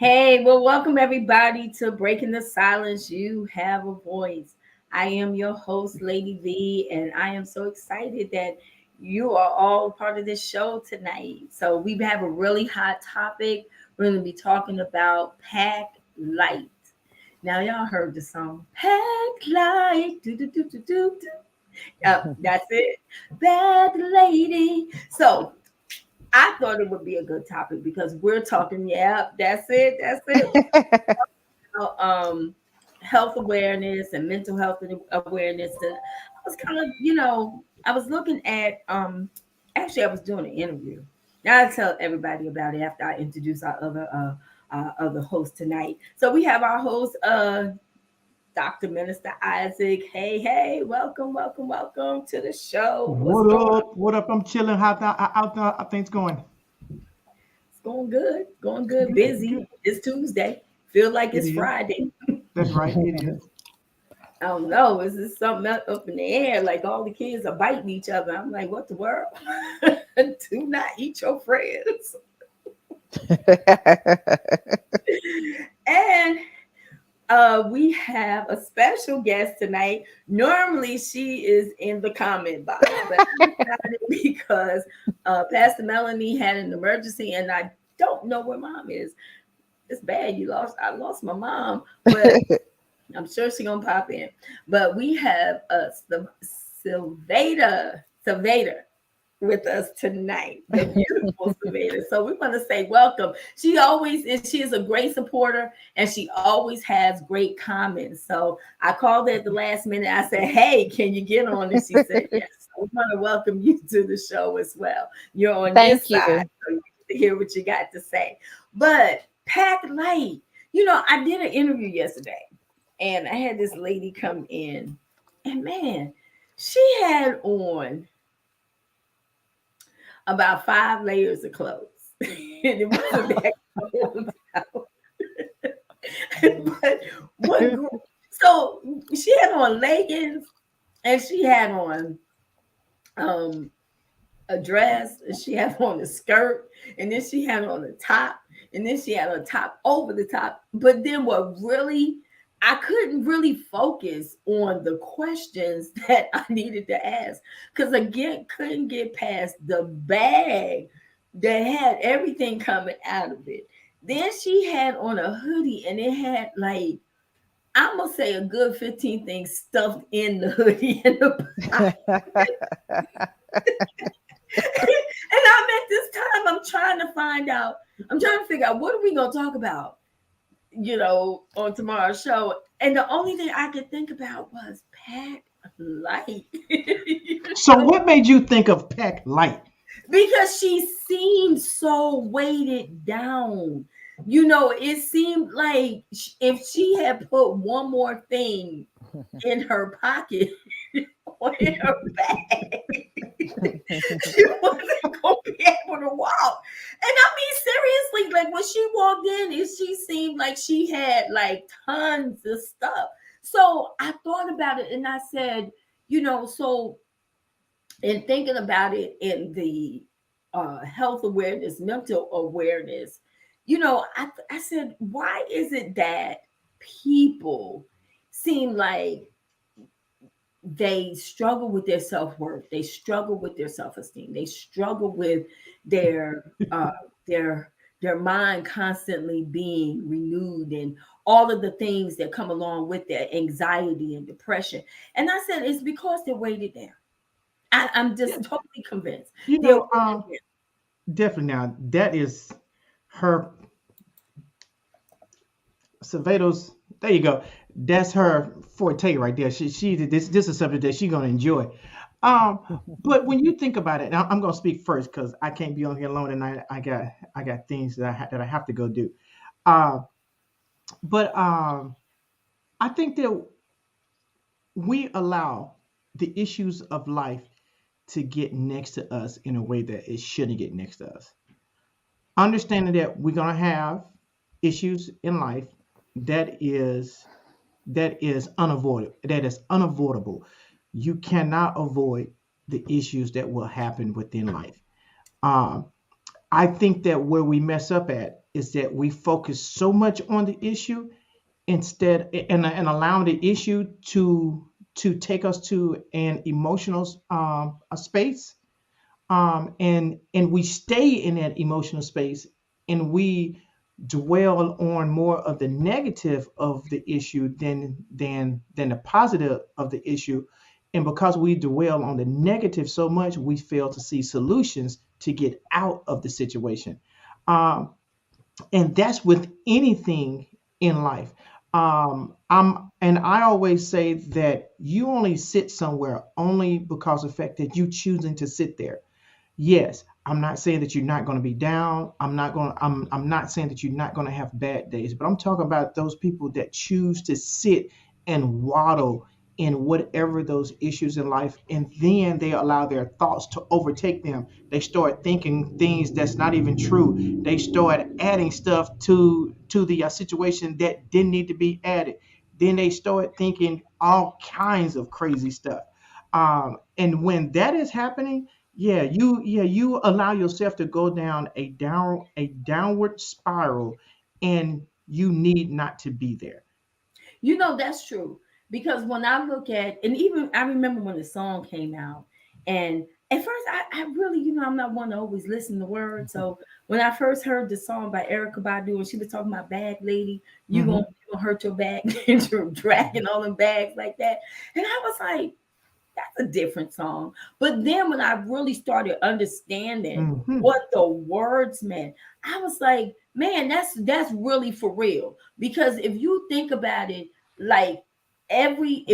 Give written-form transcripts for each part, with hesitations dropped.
Hey, well, welcome everybody to Breaking the Silence. You have a voice. I am your host, Lady V, and I am so excited that you are all part of this show tonight. So, we have a really hot topic. We're going to be talking about Pack Light. Now, y'all heard the song Pack Light. Do, do, do, do, do, do. Yep, that's it. Bad lady. So, I thought it would be a good topic because we're talking, yeah, that's it. That's it about, health awareness and mental health awareness. And I was kind of, I was looking at, actually, I was doing an interview. Now I'll tell everybody about it after I introduce our other host tonight. So we have our host, Dr. Minister Isaac. Hey, hey, welcome, welcome, welcome to the show. What's What going on? up? What up? I'm chilling. How things going? It's going good, going good, Good, busy. good. It's Tuesday. Feel like It it's is. Friday. That's right. It is. I don't know. Is this something up in the air? Like all the kids are biting each other. I'm like, what the world? Do not eat your friends. And we have a special guest tonight. Normally, she is in the comment box, but I decided because Pastor Melanie had an emergency, and I don't know where mom is. It's bad. I lost my mom, but I'm sure she's gonna pop in. But we have Sylvada with us tonight, the beautiful Sylvada. So we want to say welcome. She always is. She is a great supporter, and she always has great comments. So I called her at the last minute. I said, "Hey, can you get on?" And she said, "Yes." So we want to welcome you to the show as well. You're on this Thank side, you. so you get to hear what you got to say. But Pack Light, I did an interview yesterday and I had this lady come in, and man, she had on about 5 layers of clothes. And it wasn't that cold out. But what so she had on leggings and she had on um a dress, and she had on a skirt, and then she had on a top, and then she had a top over the top. But then what really, I couldn't really focus on the questions that I needed to ask because again, couldn't get past the bag that had everything coming out of it. Then she had on a hoodie, and it had like, I'm gonna say a good 15 things stuffed in the hoodie and the and I'm at this time, I'm trying to find out, I'm trying to figure out what are we gonna talk about, on tomorrow's show. And the only thing I could think about was Pat Light. So, what made you think of Pack Light? Because she seemed so weighted down. It seemed like if she had put one more thing in her pocket or in her bag, she wasn't gonna be able to walk. And I mean, seriously, like when she walked in, she seemed like she had like tons of stuff. So I thought about it and I said, so in thinking about it in the health awareness, mental awareness, I said, why is it that people seem like they struggle with their self-worth, they struggle with their self-esteem, they struggle with their their their mind constantly being renewed, and all of the things that come along with that, anxiety and depression. And I said it's because they're weighted down. I'm Yeah, just totally convinced you they're know, weighted down. definitely. Now that is her Cervatos. There you go. That's her forte right there. This is something that she's gonna enjoy. But when you think about it, now I'm gonna speak first because I can't be on here alone, and I got things that I have to go do. Uh, but I think that we allow the issues of life to get next to us in a way that it shouldn't get next to us. Understanding that we're gonna have issues in life that is unavoidable. You cannot avoid the issues that will happen within life. Um, I think that where we mess up at is that we focus so much on the issue instead and allowing the issue to take us to an emotional a space, and we stay in that emotional space, and we dwell on more of the negative of the issue than the positive of the issue. And because we dwell on the negative so much, we fail to see solutions to get out of the situation. um, and that's with anything in life. And I always say that you only sit somewhere only because of the fact that you choosing to sit there. Yes, I'm not saying that you're not going to be down. I'm not saying that you're not going to have bad days, but I'm talking about those people that choose to sit and waddle in whatever those issues in life, and then they allow their thoughts to overtake them. They start thinking things that's not even true. They start adding stuff to the situation that didn't need to be added. Then they start thinking all kinds of crazy stuff. And when that is happening, you allow yourself to go down a downward spiral, and you need not to be there. That's true. Because when I look at, and even I remember when the song came out, and at first I really, I'm not one to always listen to words. So when I first heard the song by Erica Badu, and she was talking about bag lady, Hmm. you gonna hurt your bag, and you're dragging all them bags like that. And I was like, that's a different song. But then when I really started understanding Hmm. what the words meant, I was like, man, that's really for real. Because if you think about it, like every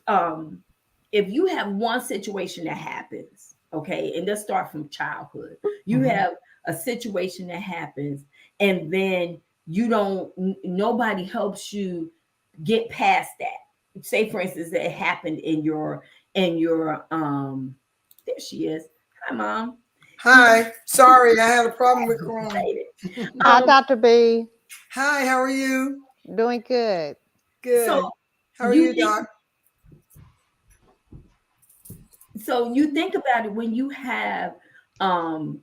um if you have one situation that happens, okay, and let's start from childhood. You Hmm. have a situation that happens, and then you don't nobody helps you get past that. Say for instance that it happened in your there she is. Hi mom. You Hi. Sorry, I had a problem with Chrome. excited. Hi, Um Dr. B. Hi, how are you? Doing good. so Good. How are you you, think Doc? you think about it when you have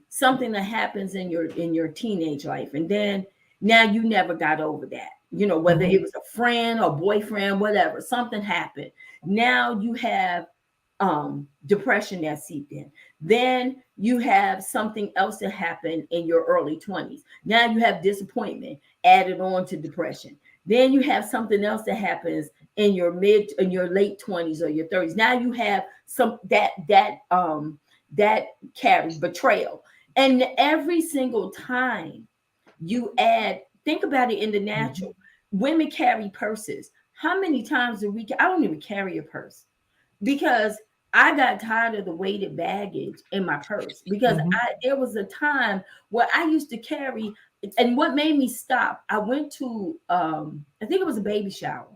something that happens in your teenage life, and then now you never got over that, whether Hmm. it was a friend or boyfriend, whatever, something happened. Now you have depression that seeped in. Then you have something else that happened in your early 20s. Now you have disappointment added on to depression. Then you have something else that happens in your late 20s or your 30s. Now you have some that carries betrayal. And every single time you add, think about it in the Hmm. natural. Women carry purses. How many times a week? I don't even carry a purse because I got tired of the weighted baggage in my purse, because Hmm. there was a time where I used to carry, and what made me stop, I went to I think it was a baby shower,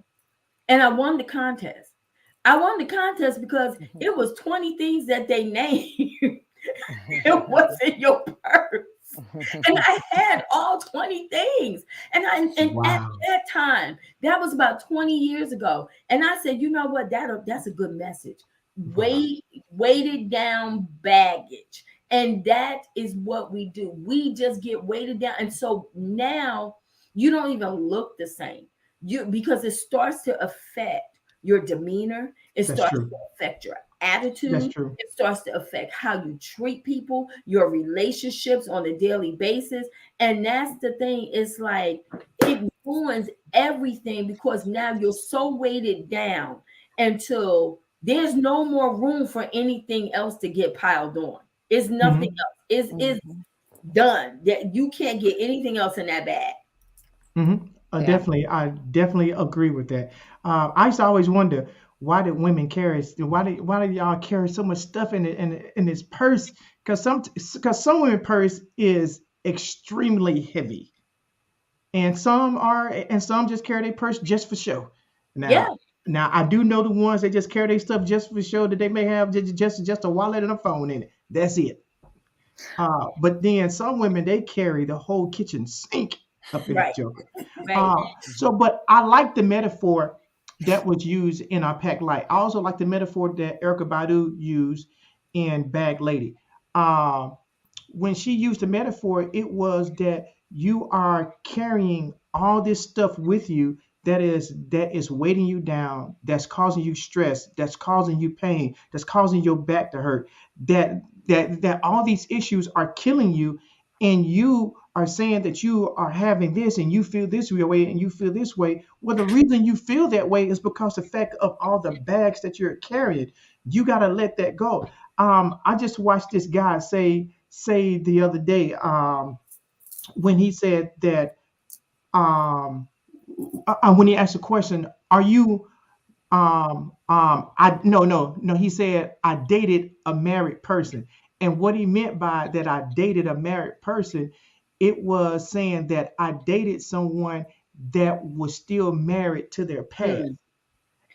and I won the contest. I won the contest because it was 20 things that they named. It was in your purse. And I had all 20 things. And at Wow. that time, that was about 20 years ago. And I said, you know what? That's a good message. Wow. Weighted down baggage. And that is what we do. We just get weighted down. And so now you don't even look the same. Because it starts to affect your demeanor, it That's starts to true. affect your That's attitude, true. it starts to affect how you treat people, your relationships on a daily basis. And that's the thing. It's like it ruins everything because now you're so weighted down until there's no more room for anything else to get piled on. It's nothing Hmm. else. It's Mhm. done. That you can't get anything else in that bag. Hmm. Yeah. I definitely agree with that. I used to always wonder, why do y'all carry so much stuff in this purse? Because some women purse is extremely heavy, and some just carry their purse just for show. Yeah, Now I do know the ones that just carry their stuff just for show, that they may have just a wallet and a phone in it. That's it. But then some women, they carry the whole kitchen sink up in right, that joker. right. But I like the metaphor that was used in our pack light. I also like the metaphor that Erica Badu used in Bag Lady. Uh, when she used the metaphor, it was that you are carrying all this stuff with you that is weighting you down, that's causing you stress, that's causing you pain, that's causing your back to hurt, that all these issues are killing you, and you are saying that you are having this and you feel this way and you feel this way. Well, the reason you feel that way is because the fact of all the bags that you're carrying. You got to let that go. I just watched this guy say the other day, when he said that, when he asked the question, "Are you?" I no. He said, "I dated a married person," and what he meant by that, I dated a married person, it was saying that I dated someone that was still married to their past, Mm.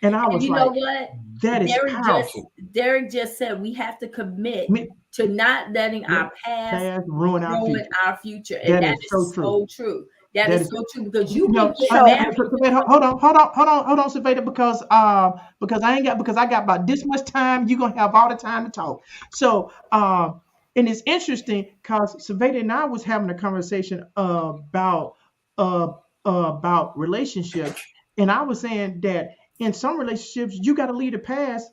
and I And was you know like, what? that is Derek just powerful. Derek just said we have to commit Me- to not letting Let our past past ruin our ruin future. our future. And That that is so is true. so true. That That is is, so true because you can no, get So married to Savannah, someone. hold on, Savannah, because I got about this much time. You're gonna have all the time to talk. So, and it's interesting because Savannah and I was having a conversation uh, about relationships, and I was saying that in some relationships you got to leave the past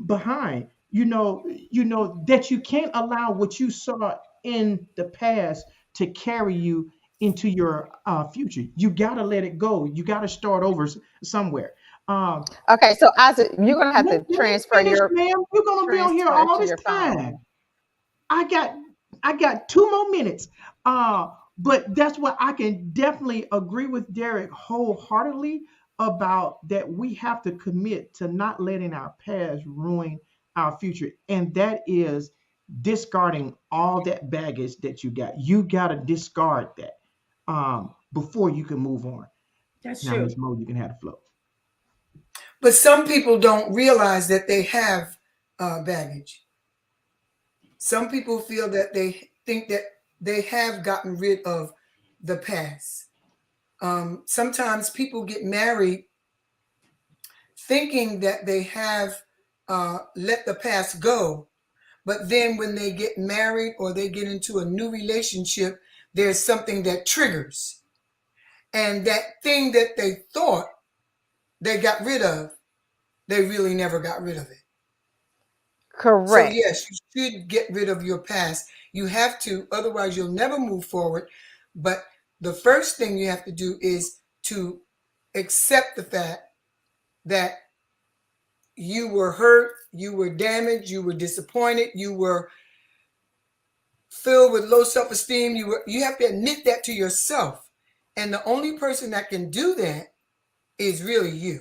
behind. That you can't allow what you saw in the past to carry you into your future. You got to let it go. You got to start over somewhere. Um, okay, so Isaac, you're gonna have let, to let me finish, ma'am. You're gonna be on here transfer all to this your phone. time. I got I got 2 more minutes. But that's what I can definitely agree with Derek wholeheartedly about, that we have to commit to not letting our past ruin our future. And that is discarding all that baggage that you got. You gotta discard that before you can move on. That's Now, true. Miss Mo, you can have the flow. But some people don't realize that they have baggage. Some people feel that they think that they have gotten rid of the past. Sometimes people get married thinking that they have let the past go, but then when they get married or they get into a new relationship, there's something that triggers. And that thing that they thought they got rid of, they really never got rid of it. So, Correct. yes, you should get rid of your past. You have to, otherwise, you'll never move forward. But the first thing you have to do is to accept the fact that you were hurt, you were damaged, you were disappointed, you were filled with low self-esteem. You have to admit that to yourself. And the only person that can do that is really you.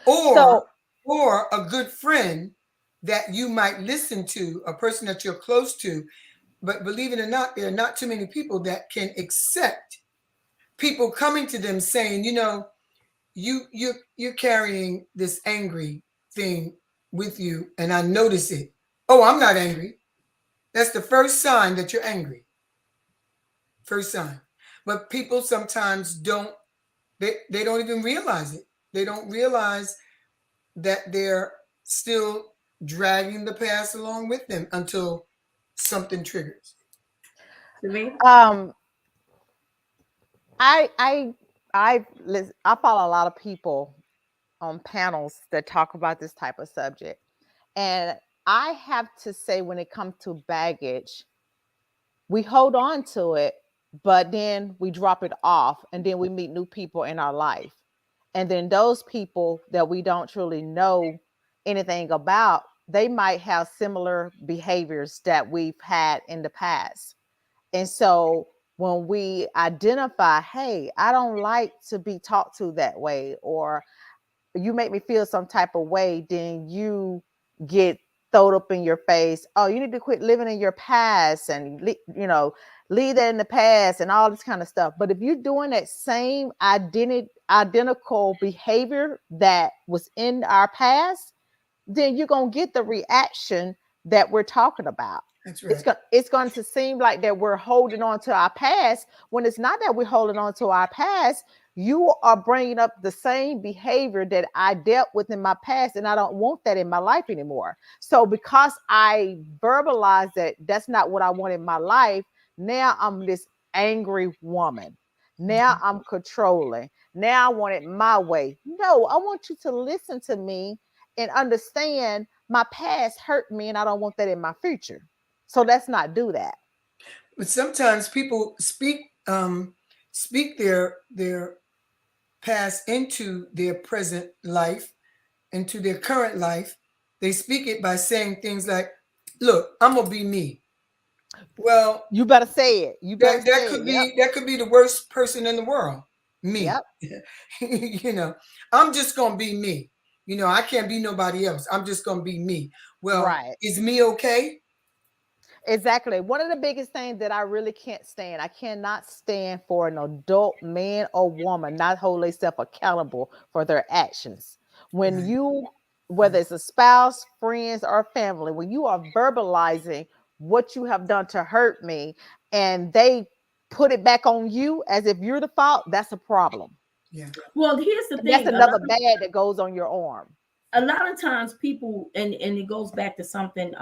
So Or a good friend that you might listen to, a person that you're close to. But believe it or not, there are not too many people that can accept people coming to them saying, you're carrying this angry thing with you, and I notice it. Oh, I'm not angry. That's the first sign that you're angry. First sign. But people sometimes they don't even realize it. They don't realize that they're still dragging the past along with them until something triggers. Savannah? um I I I follow a lot of people on panels that talk about this type of subject. And I have to say, when it comes to baggage, we hold on to it, but then we drop it off, and then we meet new people in our life. And then those people that we don't truly know anything about, they might have similar behaviors that we've had in the past. And so when we identify, hey, I don't like to be talked to that way, or you make me feel some type of way, then you get thrown up in your face. Oh, you need to quit living in your past, and leave that in the past and all this kind of stuff. But if you're doing that same identical behavior that was in our past, then you're going to get the reaction that we're talking about. That's It's right. going it's going to seem like that we're holding on to our past, when it's not that we're holding on to our past. You are bringing up the same behavior that I dealt with in my past, and I don't want that in my life anymore. So because I verbalized that that's not what I want in my life, now I'm this angry woman. Now I'm controlling. Now I want it my way. No, I want you to listen to me and understand my past hurt me, and I don't want that in my future. So let's not do that. But sometimes people speak their past into their present life, into their current life. They speak it by saying things like, "Look, I'm gonna be me." Well, You better say it. You better that say it. could Yep. be the worst person in the world. Me. Yep. You know, I'm just gonna be me. You know, I can't be nobody else. I'm just gonna be me. Well, Right. is me okay? Exactly. One of the biggest things that I really can't stand, I cannot stand for an adult man or woman not hold themselves accountable for their actions. When Right. you, whether it's a spouse, friends, or family, when you are verbalizing what you have done to hurt me and they put it back on you as if you're the fault, that's a problem. Yeah. Well, here's the And that's thing. another bad that goes on your arm. A lot of times people, and it goes back to something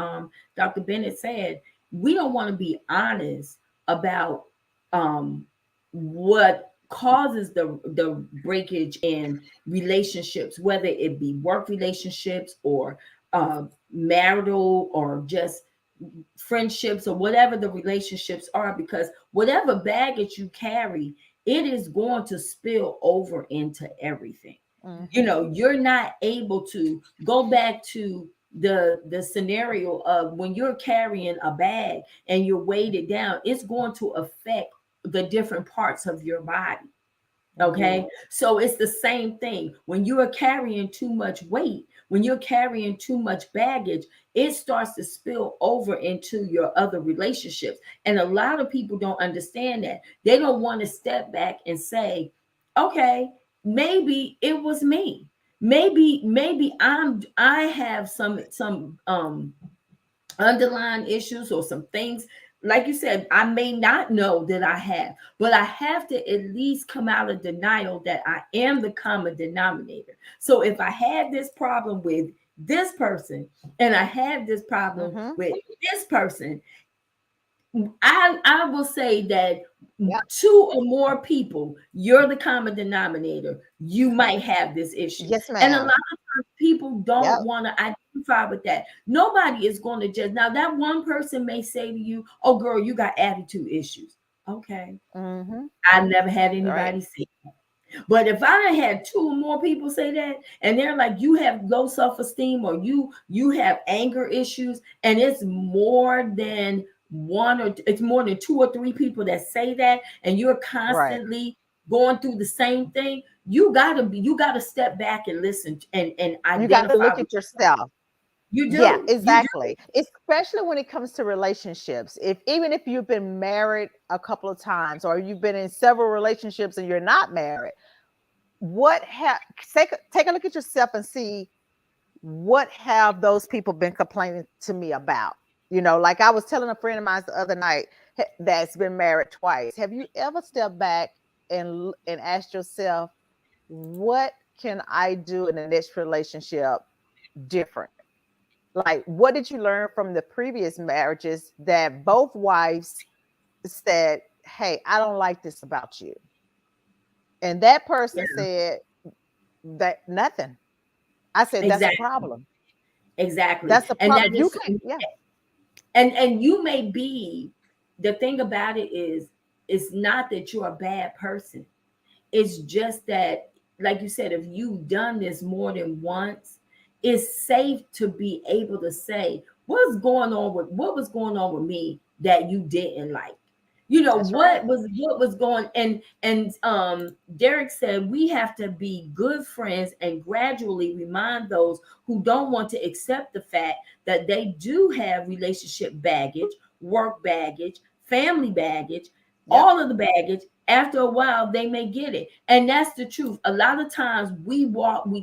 Dr. Bennett said, we don't want to be honest about um what causes the breakage in relationships, whether it be work relationships or marital or just friendships or whatever the relationships are, because whatever baggage you carry, it is going to spill over into everything. You Hmm. know, you're not able to go back to the scenario of when you're carrying a bag and you're weighted down, it's going to affect the different parts of your body. Hmm. Okay. So it's the same thing. When you are carrying too much weight, when you're carrying too much baggage, it starts to spill over into your other relationships. And a lot of people don't understand that. They don't want to step back and say, okay, maybe it was me. Maybe I have some underlying issues or some things, like you said, I may not know that I have, but I have to at least come out of denial that I am the common denominator. So if I had this problem with this person and I have this problem Hmm. with this person, I will say that Yep. two or more people, you're the common denominator. You might have this issue. Yes, And a lot ma'am. of times people don't Yep. want to identify with that. Nobody is going to judge. Now, that one person may say to you, oh, girl, you got attitude issues. Okay. Hmm. I've never had Right. anybody say that. But if I done had two or more people say that, and they're like, you have low self-esteem or you have anger issues, and it's more than one, or it's more than two or three people that say that, and you're Right. constantly going through the same thing, you gotta step back and listen and You got to identify look with at yourself. you Yeah, do. You do. exactly. Especially when it comes to relationships. If even if you've been married a couple of times or you've been in several relationships and you're not married, what have take a look at yourself and see what have those people been complaining to me about? You know, like I was telling a friend of mine the other night that's been married twice. Have you ever stepped back and asked yourself, what can I do in the next relationship different? Like, what did you learn from the previous marriages that both wives said, hey, I don't like this about you? And that Yeah, person said that nothing. I said, that's a exactly. problem. Exactly. That's a And that problem. You is, can't, yeah. and you may be, the thing about it is, it's not that you're a bad person. It's just that, like you said, if you've done this more than once, it's safe to be able to say what was going on with me that you didn't like. You know, That's right. what was going, and Derek said we have to be good friends and gradually remind those who don't want to accept the fact that they do have relationship baggage, work baggage, family baggage, Yep. all of the baggage. After a while they may get it, and that's the truth. A lot of times we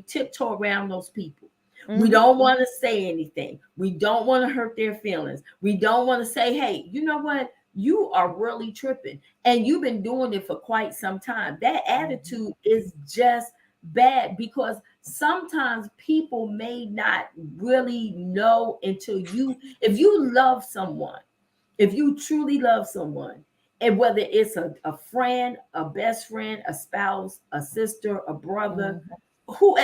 tiptoe around those people. We Hmm. don't want to say anything. We don't want to hurt their feelings. We don't want to say, hey, you know what, you are really tripping. And you've been doing it for quite some time. That attitude is just bad, because sometimes people may not really know until you, if you love someone, if you truly love someone, and whether it's a friend, a best friend, a spouse, a sister, a brother, Mhm. who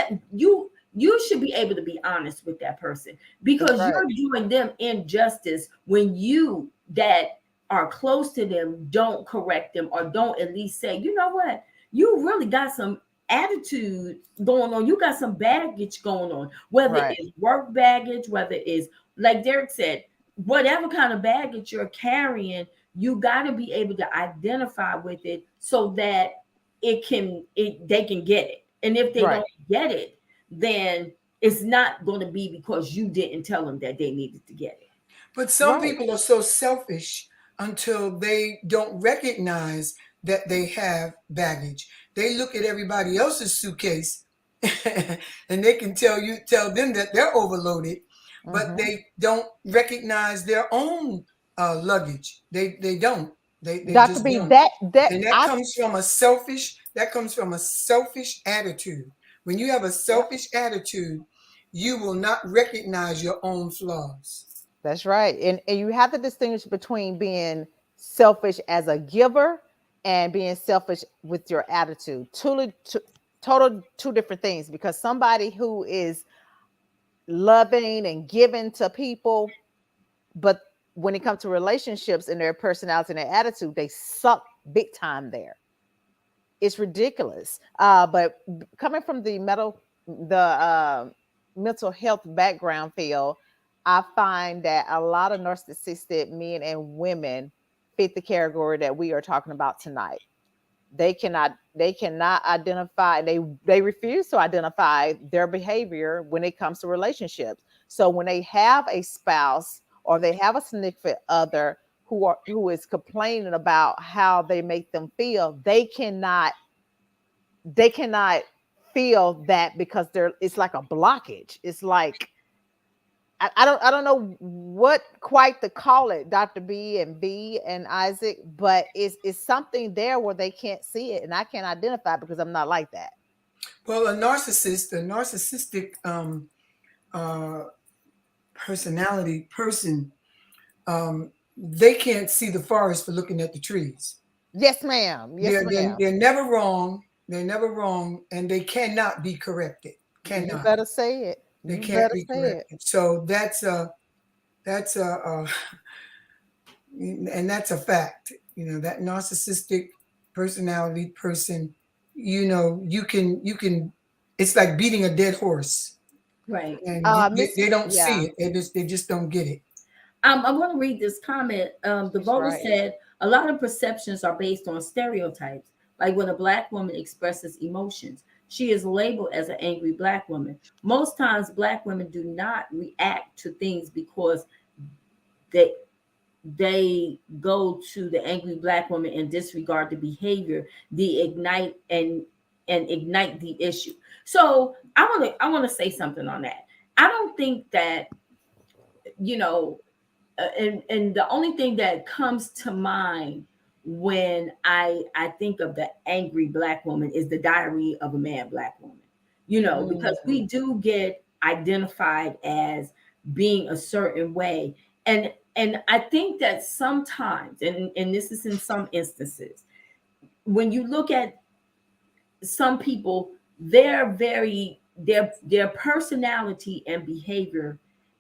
you should be able to be honest with that person, That's because right. you're doing them injustice when you that are close to them don't correct them, or don't at least say, you know what, you really got some attitude going on, you got some baggage going on, whether Right. it's work baggage, whether it's, like Derek said, whatever kind of baggage you're carrying, you got to be able to identify with it, so that they can get it. And if they Right. don't get it, then it's not going to be because you didn't tell them that they needed to get it. But some Right. people are so selfish until they don't recognize that they have baggage. They look at everybody else's suitcase and they can tell them that they're overloaded, but Hmm. they don't recognize their own luggage. They don't. They Dr. just B, don't. that And that I comes from a selfish attitude. When you have a yep, selfish attitude, you will not recognize your own flaws. that's right. And you have to distinguish between being selfish as a giver and being selfish with your attitude. Total two different things, because somebody who is loving and giving to people, but when it comes to relationships and their personality and their attitude, they suck big time there. It's ridiculous. But coming from the mental health background field, I find that a lot of narcissistic men and women fit the category that we are talking about tonight. They cannot identify, they refuse to identify their behavior when it comes to relationships. So when they have a spouse or they have a significant other who is complaining about how they make them feel, they cannot feel that, because it's like a blockage. It's like I don't know what quite to call it, Dr. B and B and Isaac, but it's something there where they can't see it, and I can't identify because I'm not like that. Well, a narcissistic uh, personality person, they can't see the forest for looking at the trees. Yes, ma'am. Yes, ma'am. They're never wrong. They're never wrong, and they cannot be corrected. You Cannot. better say it. They You can't better be say it. corrected. So that's a and that's a fact. That narcissistic personality person. You can. It's like beating a dead horse, Right. and Miss, they don't see yeah, it. They just don't get it. I want to read this comment. The she's voter right. said a lot of perceptions are based on stereotypes. Like when a black woman expresses emotions, she is labeled as an angry black woman. Most times, black women do not react to things because they go to the angry black woman and disregard the behavior, the ignite the issue. So I want to say something on that. I don't think that, you know and the only thing that comes to mind when I think of the angry black woman is the Diary of a Mad Black Woman. Because Mm, we do get identified as being a certain way, and I think that sometimes, and this is in some instances, when you look at some people, their personality and behavior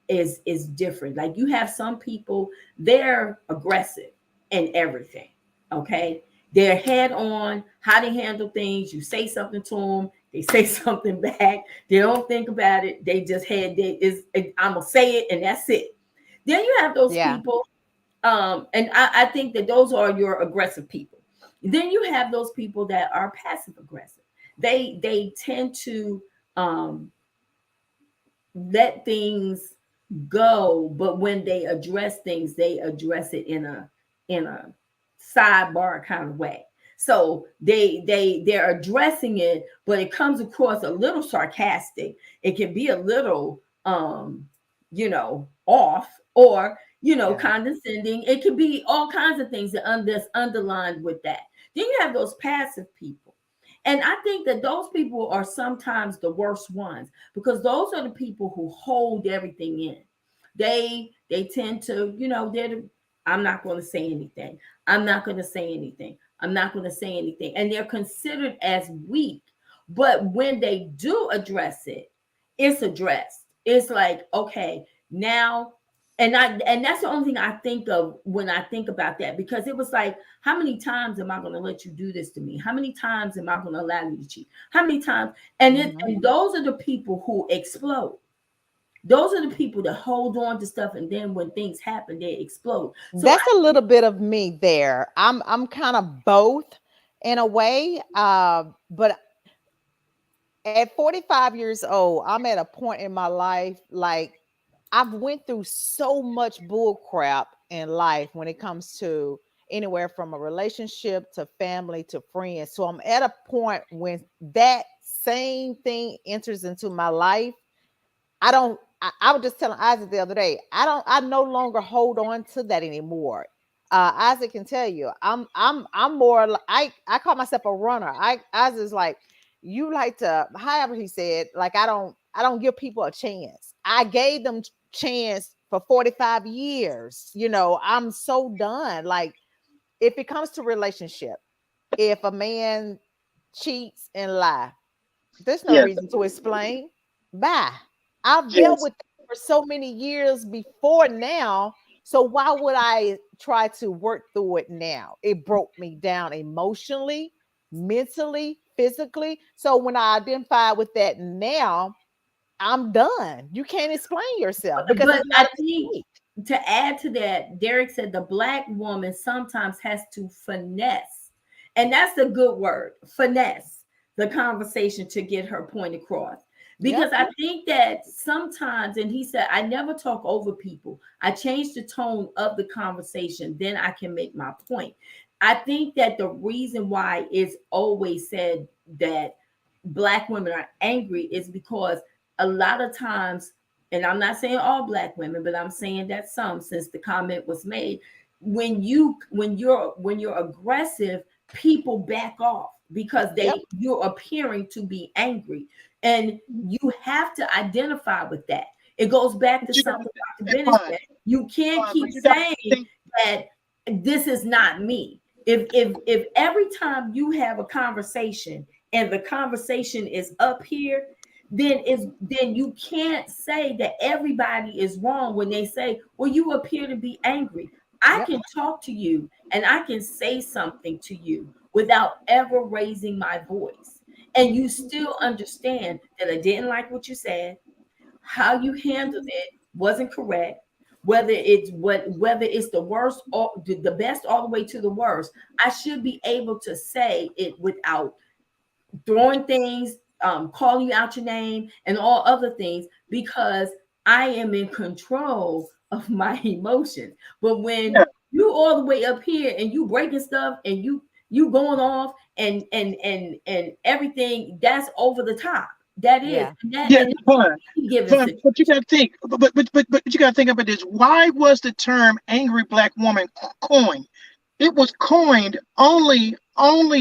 is different. Like you have some people, they're aggressive and everything. Okay, they're head on how to handle things. You say something to them, they say something back. They don't think about it. They just I'm gonna say it and that's it. Then you have those yeah. people, and I think that those are your aggressive people. Then you have those people that are passive aggressive. They tend to um, let things go, but when they address things, they address it in a sidebar kind of way. So they're addressing it, but it comes across a little sarcastic. It can be a little off, or Yeah. condescending. It could be all kinds of things that's underlined with that. Then you have those passive people. And I think that those people are sometimes the worst ones, because those are the people who hold everything in. They tend to, I'm not going to say anything. I'm not going to say anything. I'm not going to say anything. And they're considered as weak. But when they do address it, it's addressed. It's like, okay, now, and that's the only thing I think of when I think about that, because it was like, how many times am I going to let you do this to me? How many times am I going to allow you to cheat? How many times? And those are the people who explode. Those are the people that hold on to stuff, and then when things happen, they explode. So That's a little bit of me there. I'm kind of both in a way. But at 45 years old, I'm at a point in my life, like, I've went through so much bull crap in life when it comes to anywhere from a relationship to family to friends. So I'm at a point when that same thing enters into my life. I don't. I was just telling Isaac the other day. I no longer hold on to that anymore. Isaac can tell you. I'm more. I call myself a runner. Isaac's like, you like to. However he said, like, I don't give people a chance. I gave them chance for 45 years. I'm so done. Like, if it comes to relationship, if a man cheats and lie, there's no Yes, reason to explain. Bye. I've dealt yes. with it for so many years before now. So why would I try to work through it now? It broke me down emotionally, mentally, physically. So when I identify with that now, I'm done. You can't explain yourself because but it's not I a think, mistake. to add to that, Derek said the black woman sometimes has to finesse, and that's a good word, finesse the conversation to get her point across. Yep. Because I think that sometimes, and he said, I never talk over people. I change the tone of the conversation, then I can make my point. I think that the reason why it's always said that black women are angry is because a lot of times, and I'm not saying all black women, but I'm saying that some, since the comment was made, when you're aggressive, people back off because Yep. you're appearing to be angry, and you have to identify with that. It goes back to But you got something Dr. to, Bennett said. You can't but keep you got to saying think. that this is not me. If every time you have a conversation and the conversation is up here, then you can't say that everybody is wrong when they say, well, you appear to be angry. I Yep. can talk to you and I can say something to you without ever raising my voice, and you still understand that I didn't like what you said, how you handled it wasn't correct, whether it's the worst or the best, all the way to the worst. I should be able to say it without throwing things, calling you out your name, and all other things, because I am in control of my emotions. But when Yeah, you all the way up here and you breaking stuff and you going off and everything, that's over the top. That is, Yeah. and yeah, fun, that's given fun. situation. But you got to think. But you got to think about this. Why was the term "angry black woman" coined? It was coined only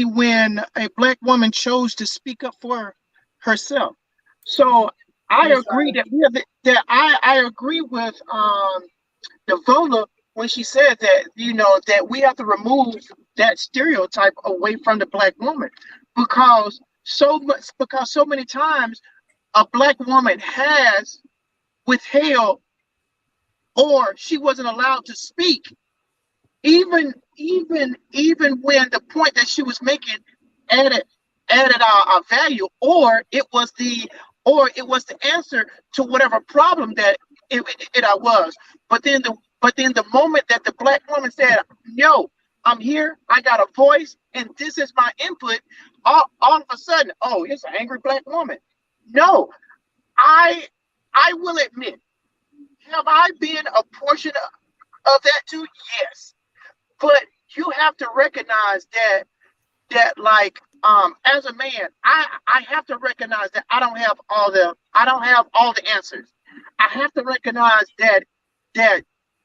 when a black woman chose to speak up for herself. So I I'm agree sorry. that I agree with Devola when she said that that we have to remove that stereotype away from the black woman, because so many times a black woman has withheld, or she wasn't allowed to speak, even when the point that she was making added a value, or it was the answer to whatever problem that it was. But then the moment that the black woman said, "No, I'm here, I got a voice, and this is my input," all of a sudden, oh, it's an angry black woman. No, I I will admit, have I been a portion of that too? Yes. But you have to recognize that like as a man, I have to recognize that I don't have all the answers. I have to recognize that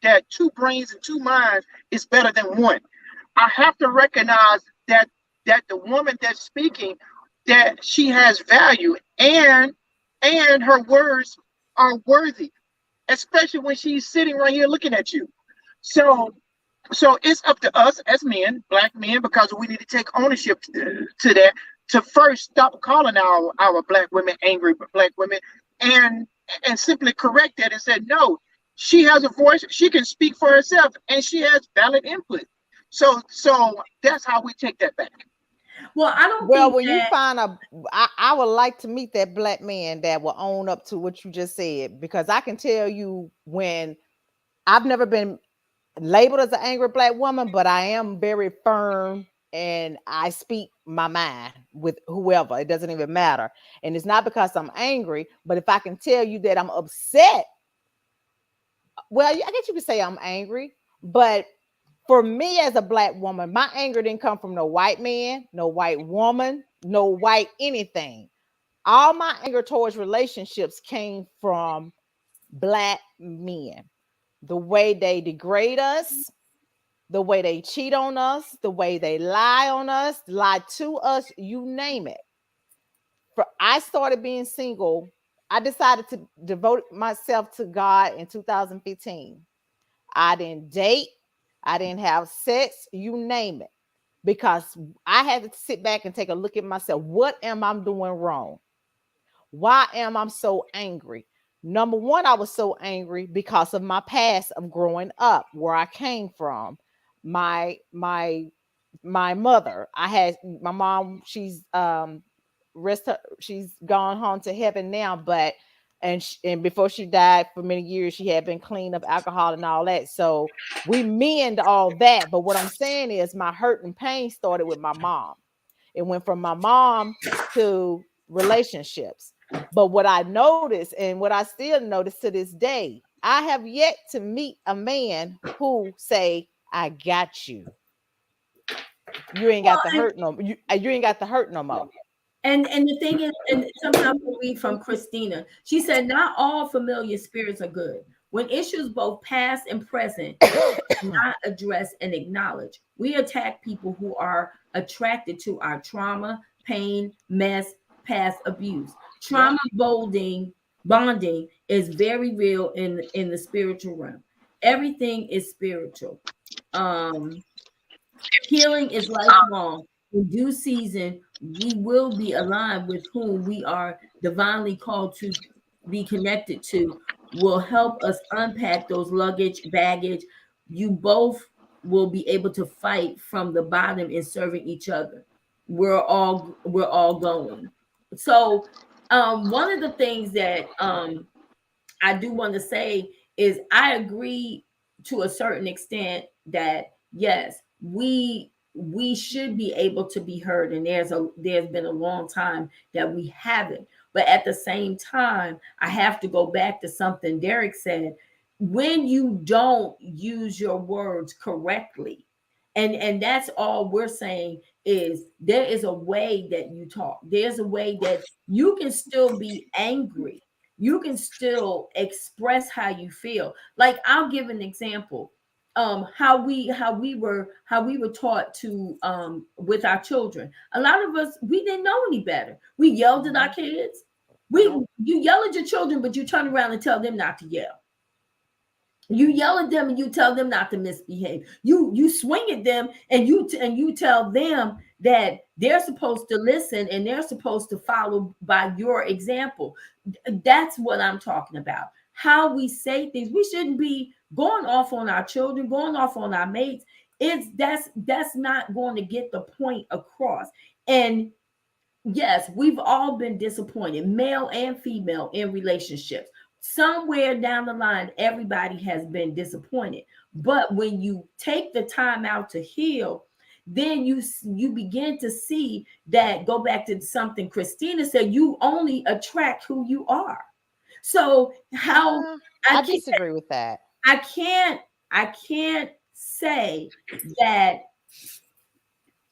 that two brains and two minds is better than one. I have to recognize that the woman that's speaking, that she has value, and her words are worthy, especially when she's sitting right here looking at you. So so it's up to us as men, black men, because we need to take ownership to that, to first stop calling our black women angry black women, and simply correct that and say no. She has a voice. She can speak for herself, and she has valid input. So that's how we take that back. Well, I don't Well, think when you that. find I would like to meet that black man that will own up to what you just said, because I can tell you, when I've never been labeled as an angry black woman, but I am very firm and I speak my mind with whoever. It doesn't even matter. And it's not because I'm angry, but if I can tell you that I'm upset, well, I guess you could say I'm angry, but for me as a black woman, my anger didn't come from no white man, no white woman, no white anything. All my anger towards relationships came from black men. The way they degrade us, the way they cheat on us, the way they lie on us, lie to us, you name it. For I started being single, I decided to devote myself to God in 2015. I didn't date, I didn't have sex, you name it, because I had to sit back and take a look at myself. What am I doing wrong? Why am I so angry? Number one, I was so angry because of my past of growing up, where I came from. My mother, I had my mom, she's gone home to heaven now, but and before she died, for many years she had been clean of alcohol and all that. So we mend all that. But what I'm saying is, my hurt and pain started with my mom. It went from my mom to relationships. But what I noticed, and what I still notice to this day, I have yet to meet a man who say, I got you. You ain't Well, got the hurt no you ain't got the hurt no more. and the thing is, and something I will read from Christina. She said, "Not all familiar spirits are good. When issues both past and present not addressed and acknowledged, we attack people who are attracted to our trauma, pain, mess, past abuse. Yep. Trauma bonding is very real in the spiritual realm. Everything is spiritual. Um, Healing is lifelong. In due season, we will be aligned with whom we are divinely called to be connected to, will help us unpack those baggage. You both will be able to fight from the bottom and serving each other. We're all going. So one of the things that I do want to say is I agree to a certain extent that yes, we should be able to be heard, and there's been a long time that we haven't. But at the same time, I have to go back to something Derek said. When you don't use your words correctly, and that's all we're saying, is there is a way that you talk. There's a way that you can still be angry, you can still express how you feel. Like, I'll give an example. How we were taught to with our children. A lot of us, we didn't know any better. We yelled at our kids. Yep. You yell at your children, but you turn around and tell them not to yell. You yell at them and you tell them not to misbehave. You swing at them and you tell them that they're supposed to listen and they're supposed to follow by your example. That's what I'm talking about. How we say things. We shouldn't be going off on our children, going off on our mates. That's not going to get the point across. And yes, we've all been disappointed, male and female, in relationships. Somewhere down the line, everybody has been disappointed. But when you take the time out to heal, then you begin to see that, go back to something Christina said, you only attract who you are. So how I I can't disagree with that. I can't I can't say that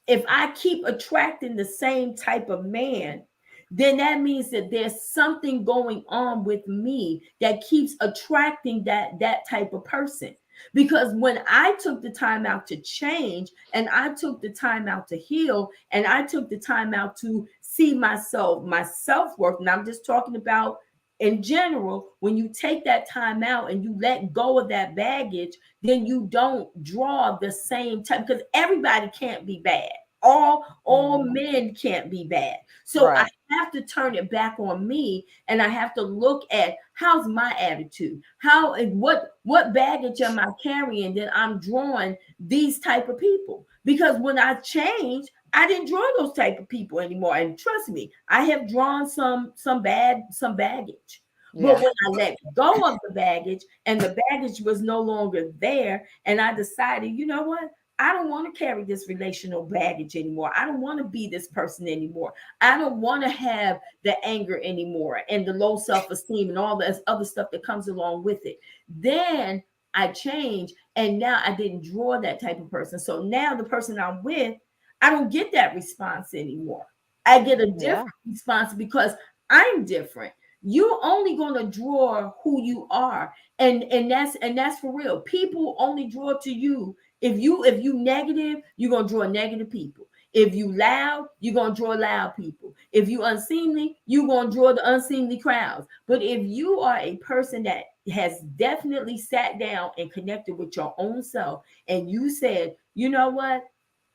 if I keep attracting the same type of man, then that means that there's something going on with me that keeps attracting that type of person. Because when I took the time out to change, and I took the time out to heal, and I took the time out to see myself, my self-worth, and I'm just talking about in general, when you take that time out and you let go of that baggage, then you don't draw the same type, because everybody can't be bad. All men can't be bad. So I Right. have to turn it back on me, and I have to look at how's my attitude, how and what baggage am I carrying that I'm drawing these type of people. Because when I changed, I didn't draw those type of people anymore. And trust me, I have drawn some baggage. But Yeah. when I let go of the baggage and the baggage was no longer there, and I decided, you know what? I don't want to carry this relational baggage anymore. I don't want to be this person anymore. I don't want to have the anger anymore and the low self-esteem and all this other stuff that comes along with it. Then I changed, and now I didn't draw that type of person. So now the person I'm with, I don't get that response anymore. I get a different Yeah. response because I'm different. You're only going to draw who you are, and that's for real. People only draw to you. If you negative, you're gonna draw negative people. If you loud, you're gonna draw loud people. If you unseemly, you're gonna draw the unseemly crowds. But if you are a person that has definitely sat down and connected with your own self, and you said, you know what,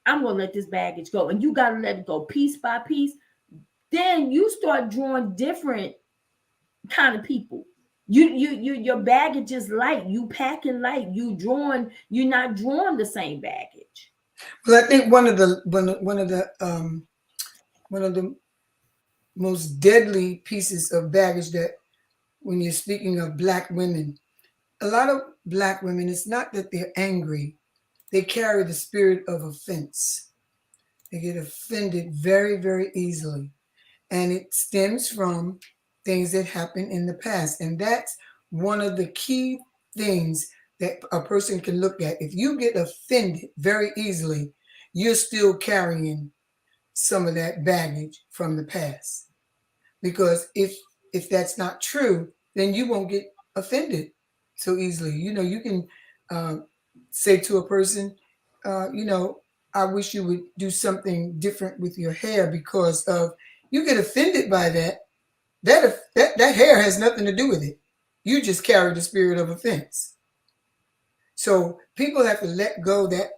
I'm gonna let this baggage go, and you gotta let it go piece by piece, then you start drawing different kind of people. Your baggage is light. You packing light. You're not drawing the same baggage. Well, I think one of the most deadly pieces of baggage that when you're speaking of black women, a lot of black women, it's not that they're angry, they carry the spirit of offense. They get offended very, very easily. And it stems from things that happened in the past. And that's one of the key things that a person can look at. If you get offended very easily, you're still carrying some of that baggage from the past. Because if that's not true, then you won't get offended so easily. You know, you can uh, say to a person, you know, I wish you would do something different with your hair because of you get offended by that. That hair has nothing to do with it. You just carry the spirit of offense. So people have to let go that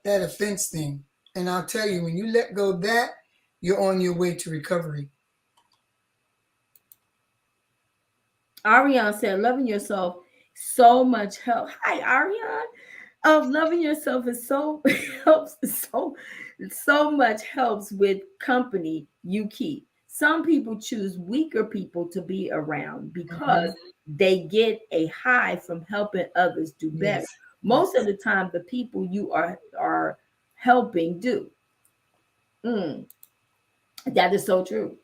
offense thing. And I'll tell you, when you let go of that, you're on your way to recovery. Ariane said, loving yourself so much help. Hi, Ariane. Loving yourself is so helps so much helps with company you keep. Some people choose weaker people to be around because Mhm. they get a high from helping others do better. Yes. Most of Yes. the time, the people you are helping do. Mm, that is so true.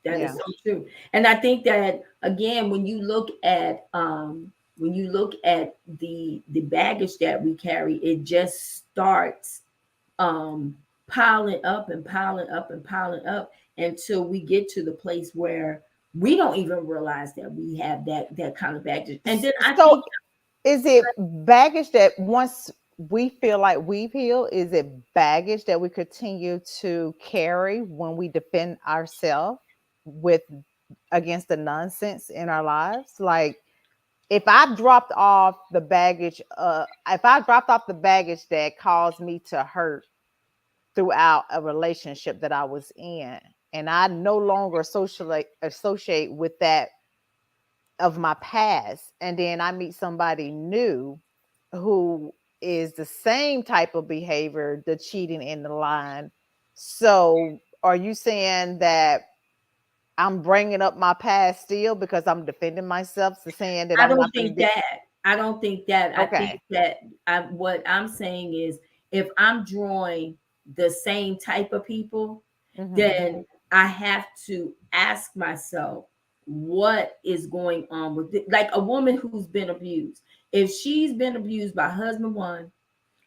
That is Yeah. so true. And I think that again, when you look at the baggage that we carry, it just starts um piling up and piling up and piling up until we get to the place where we don't even realize that we have that kind of baggage. And then I So think is it baggage that once we feel like we've healed, is it baggage that we continue to carry when we defend ourselves with against the nonsense in our lives? Like if I dropped off the baggage that caused me to hurt throughout a relationship that I was in, and I no longer associate with that of my past, and then I meet somebody new who is the same type of behavior, the cheating and the lying. So, are you saying that I'm bringing up my past still because I'm defending myself, to saying that I I'm don't not going to think be that. I don't think that. I think okay? that what I'm saying is if I'm drawing the same type of people, Hmm. then I have to ask myself what is going on with it. Like a woman who's been abused. If she's been abused by husband one,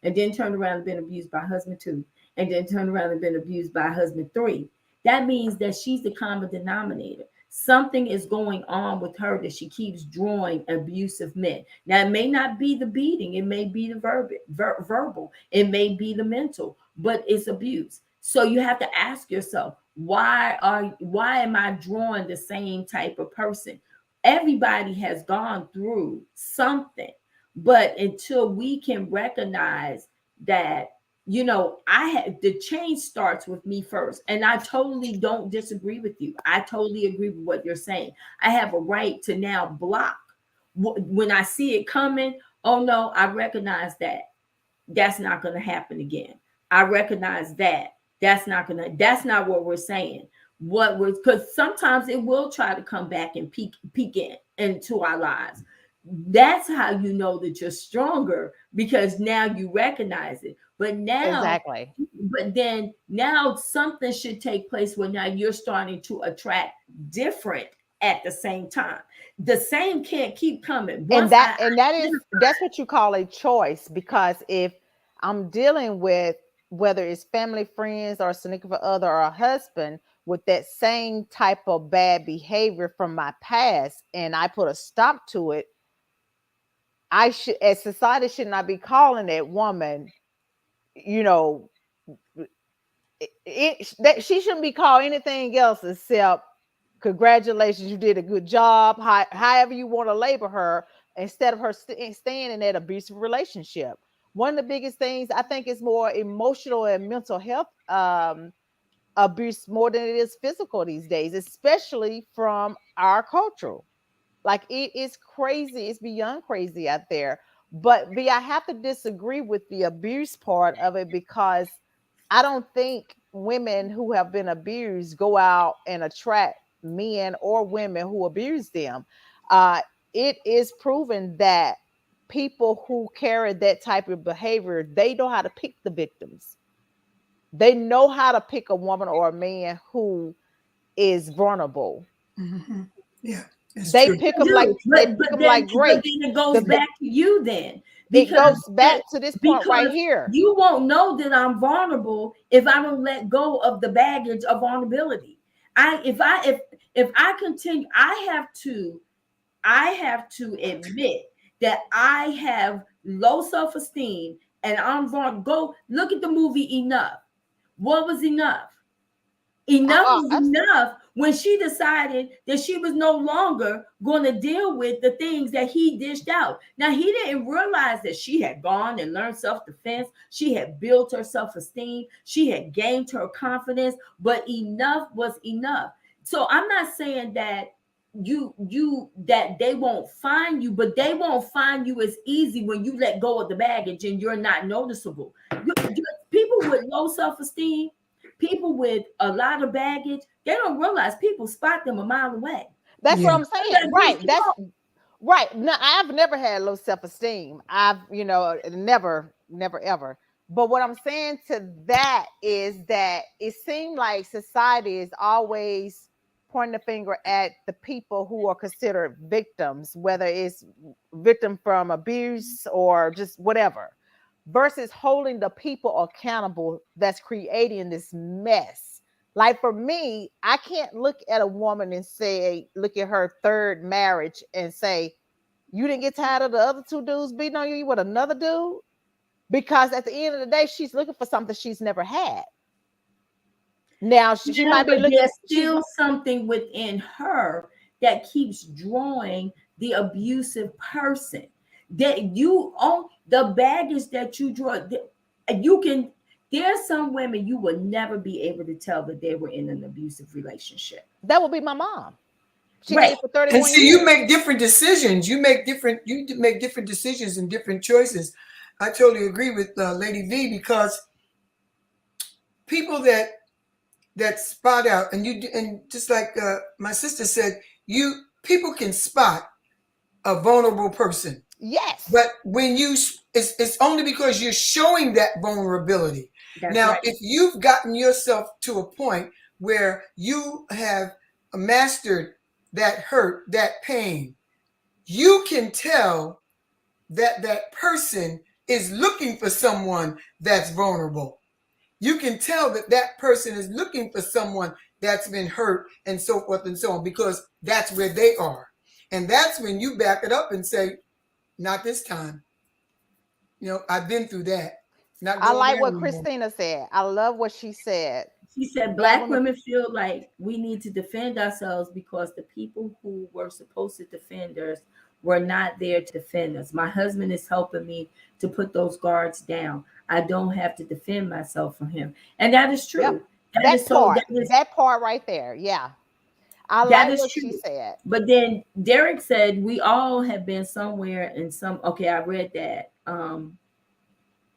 and then turned around and been abused by husband two, and then turned around and been abused by husband three, that means that she's the common denominator. Something is going on with her that she keeps drawing abusive men. Now, it may not be the beating, it may be the verbal, it may be the mental, but it's abuse. So you have to ask yourself, why am I drawing the same type of person? Everybody has gone through something, but until we can recognize that, I had the change starts with me first. And I totally don't disagree with you. I totally agree with what you're saying. I have a right to now block when I see it coming. Oh no, I recognize that that's not going to happen again. I recognize that that's not what we're saying. What we're, because sometimes it will try to come back and peek into our lives. That's how you know that you're stronger, because now you recognize it. Exactly. But then now something should take place where now you're starting to attract different at the same time. The same can't keep coming. And that's what you call a choice, because if I'm dealing with, whether it's family, friends, or a significant other or a husband, with that same type of bad behavior from my past, and I put a stop to it, I should, as society, should not be calling that woman, you know, that she shouldn't be called anything else except congratulations, you did a good job. However you want to label her, instead of her staying in that abusive relationship. One of the biggest things, I think, is more emotional and mental health abuse more than it is physical these days, especially from our culture. Like, it is crazy. It's beyond crazy out there. But I have to disagree with the abuse part of it, because I don't think women who have been abused go out and attract men or women who abuse them. Uh, it is proven that people who carry that type of behavior, they know how to pick the victims. They know how to pick a woman or a man who is vulnerable. Mm-hmm. Yeah, it's They true. pick them like But grapes. then it goes back to you then, It because goes back to this point right because here. you won't know that I'm vulnerable if I don't let go of the baggage of vulnerability. If I continue, I have to admit that I have low self-esteem and I'm vulnerable. Go look at the movie Enough. What was enough? Enough was enough when she decided that she was no longer going to deal with the things that he dished out. Now, he didn't realize that she had gone and learned self-defense. She had built her self-esteem. She had gained her confidence, but enough was enough. So I'm not saying that that they won't find you, but they won't find you as easy when you let go of the baggage and you're not noticeable. People with low self-esteem, people with a lot of baggage, they don't realize people spot them a mile away. That's what Yeah. I'm saying. Right. That's right. No, I've never had low self-esteem. I've, never ever. But what I'm saying to that is that it seems like society is always pointing the finger at the people who are considered victims, whether it's victim from abuse or just whatever, versus holding the people accountable that's creating this mess. Like, for me, I can't look at a woman and say, look at her third marriage and say, you didn't get tired of the other two dudes beating on you with another dude? Because at the end of the day, she's looking for something she's never had. Now, she might be But looking. there's still something within her that keeps drawing the abusive person. That you own the baggage that you draw. You can. There's some women you will never be able to tell that they were in an abusive relationship. That would be my mom. She did Right. it for And 31 see, years. you make different decisions. You make different decisions and different choices. I totally agree with Lady V, because people that spot out, and just like my sister said, people can spot a vulnerable person. Yes. But when it's only because you're showing that vulnerability. That's Now, right. if you've gotten yourself to a point where you have mastered that hurt, that pain, you can tell that person is looking for someone that's vulnerable. You can tell that person is looking for someone that's been hurt and so forth and so on, because that's where they are. And that's when you back it up and say, not this time. I've been through that. Not I going like there what anymore. Christina said. I love what she said. She said Black black women, women feel like we need to defend ourselves because the people who were supposed to defend us were not there to defend us. My husband is helping me to put those guards down. I don't have to defend myself from him. And that is yep, true. that part right there. Yeah, I That like is what she true. said. But then Derek said we all have been somewhere in some okay, I read that.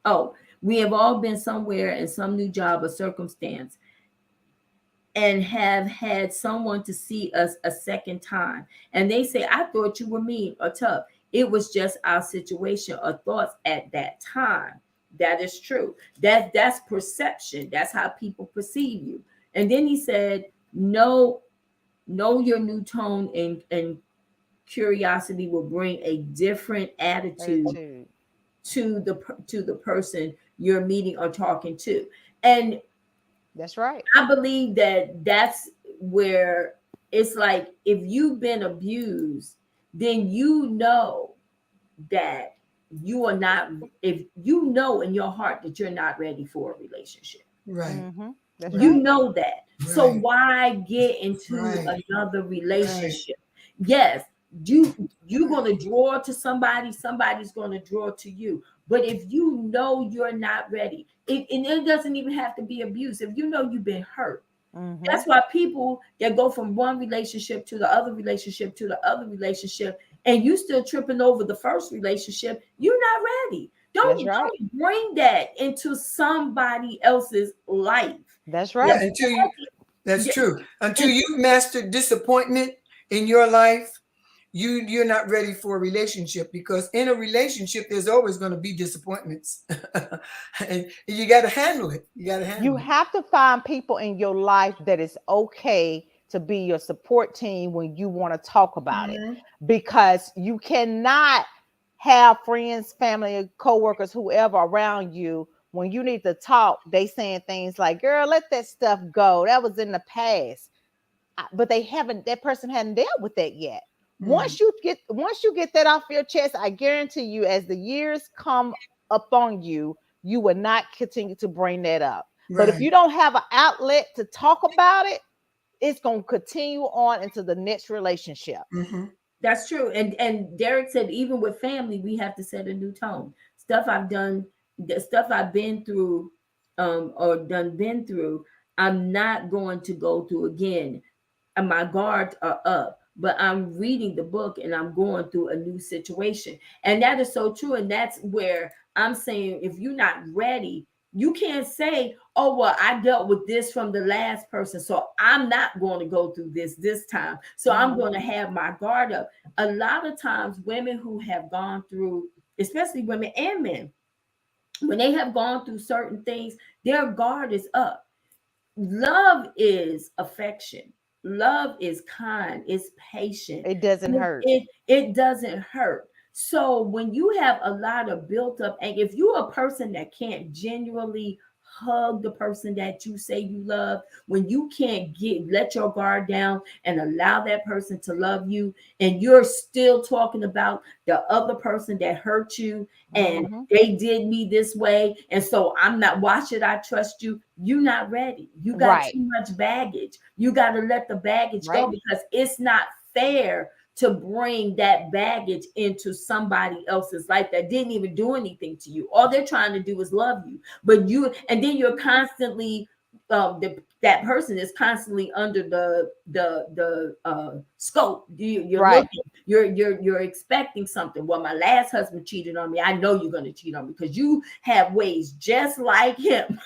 Oh, we have all been somewhere in some new job or circumstance and have had someone to see us a second time. And they say, I thought you were mean or tough. It was just our situation or thoughts at that time. That is true. That's perception. That's how people perceive you. And then he said, know your new tone and curiosity will bring a different attitude Attitude. to the person you're meeting or talking to. And That's right. I believe that that's where it's like if you've been abused, then you know that you are not, if you know in your heart that you're not ready for a relationship. Right. Mm-hmm. That's You right. know that. So Right. why get into Right. another Right. relationship? Yes, you're gonna draw to somebody, somebody's gonna draw to you. But if you know you're not ready, and it doesn't even have to be abuse. If you know you've been hurt, Mm-hmm. that's why people that go from one relationship to the other relationship to the other relationship, and you still tripping over the first relationship, you're not ready. That's Don't right. don't bring that into somebody else's life. That's Yeah, right. until you that's Yeah, true. Until and you've mastered disappointment in your life, you're not ready for a relationship, because in a relationship there's always going to be disappointments. And you got to handle it. You got to You handle it. have to find people in your life that is okay to be your support team when you want to talk about it, Mhm. because you cannot have friends, family, co-workers, whoever around you when you need to talk. They saying things like, girl, let that stuff go, that was in the past. But they haven't, that person hadn't dealt with that yet. Mm. Once you get that off your chest, I guarantee you, as the years come upon you, you will not continue to bring that up. But if Right. you don't have an outlet to talk about it, it's going to continue on into the next relationship. Hmm. that's true. And Derek said, even with family, we have to set a new tone. Stuff I've done, the stuff I've been through, or done been through, I'm not going to go through again. And my guards are up, but I'm reading the book and I'm going through a new situation. And that is so true. And that's where I'm saying, if you're not ready, you can't say, oh, well, I dealt with this from the last person, so I'm not going to go through this time. So I'm going to Mhm. have my guard up. A lot of times, women who have gone through, especially women and men, when they have gone through certain things, their guard is up. Love is affection. Love is kind, it's patient. It doesn't hurt. It doesn't hurt. So when you have a lot of built up, and if you're a person that can't genuinely hug the person that you say you love, when you can't let your guard down and allow that person to love you, and you're still talking about the other person that hurt you, and Hmm. they did me this way, and so I'm not, why should I trust you? You're not ready. You got Right. too much baggage. You got to let the baggage go, Right. because it's not fair to bring that baggage into somebody else's life that didn't even do anything to you. All they're trying to do is love you. But you, and then you're constantly, that person is constantly under the scope. You're Right. looking, you're expecting something. Well, my last husband cheated on me. I know you're going to cheat on me because you have ways just like him.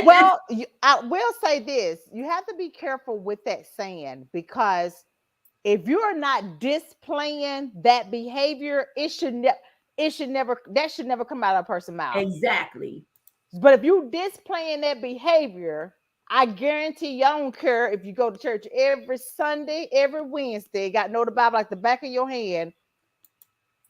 Well, I will say this: you have to be careful with that saying, because if you're not displaying that behavior, that should never come out of a person's mouth. Exactly. But if you displaying that behavior, I guarantee you, I don't care if you go to church every Sunday, every Wednesday, got know the Bible like the back of your hand.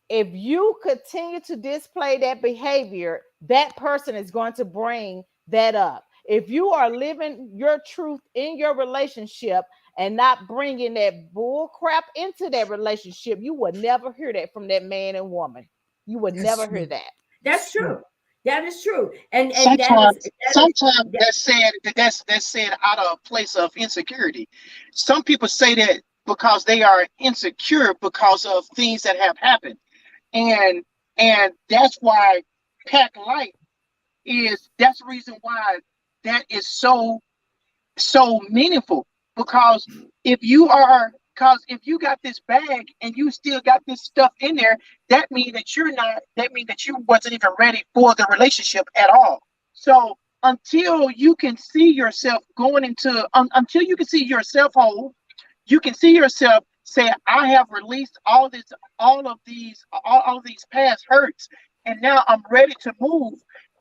If you continue to display that behavior, that person is going to bring that up. If you are living your truth in your relationship and not bringing that bull crap into that relationship, you would never hear that from that man and woman. You would That's never hear true. that. That's That's true. true. That is true. And Sometimes, that is sometimes that, that's said out of a place of insecurity. Some people say that because they are insecure because of things that have happened, and and that's why pack light is that's the reason why that is so meaningful, because if you got this bag and you still got this stuff in there, that means that you wasn't even ready for the relationship at all. So until you can see yourself going into until you can see yourself whole, you can see yourself say, I have released all of these past hurts, and now I'm ready to move.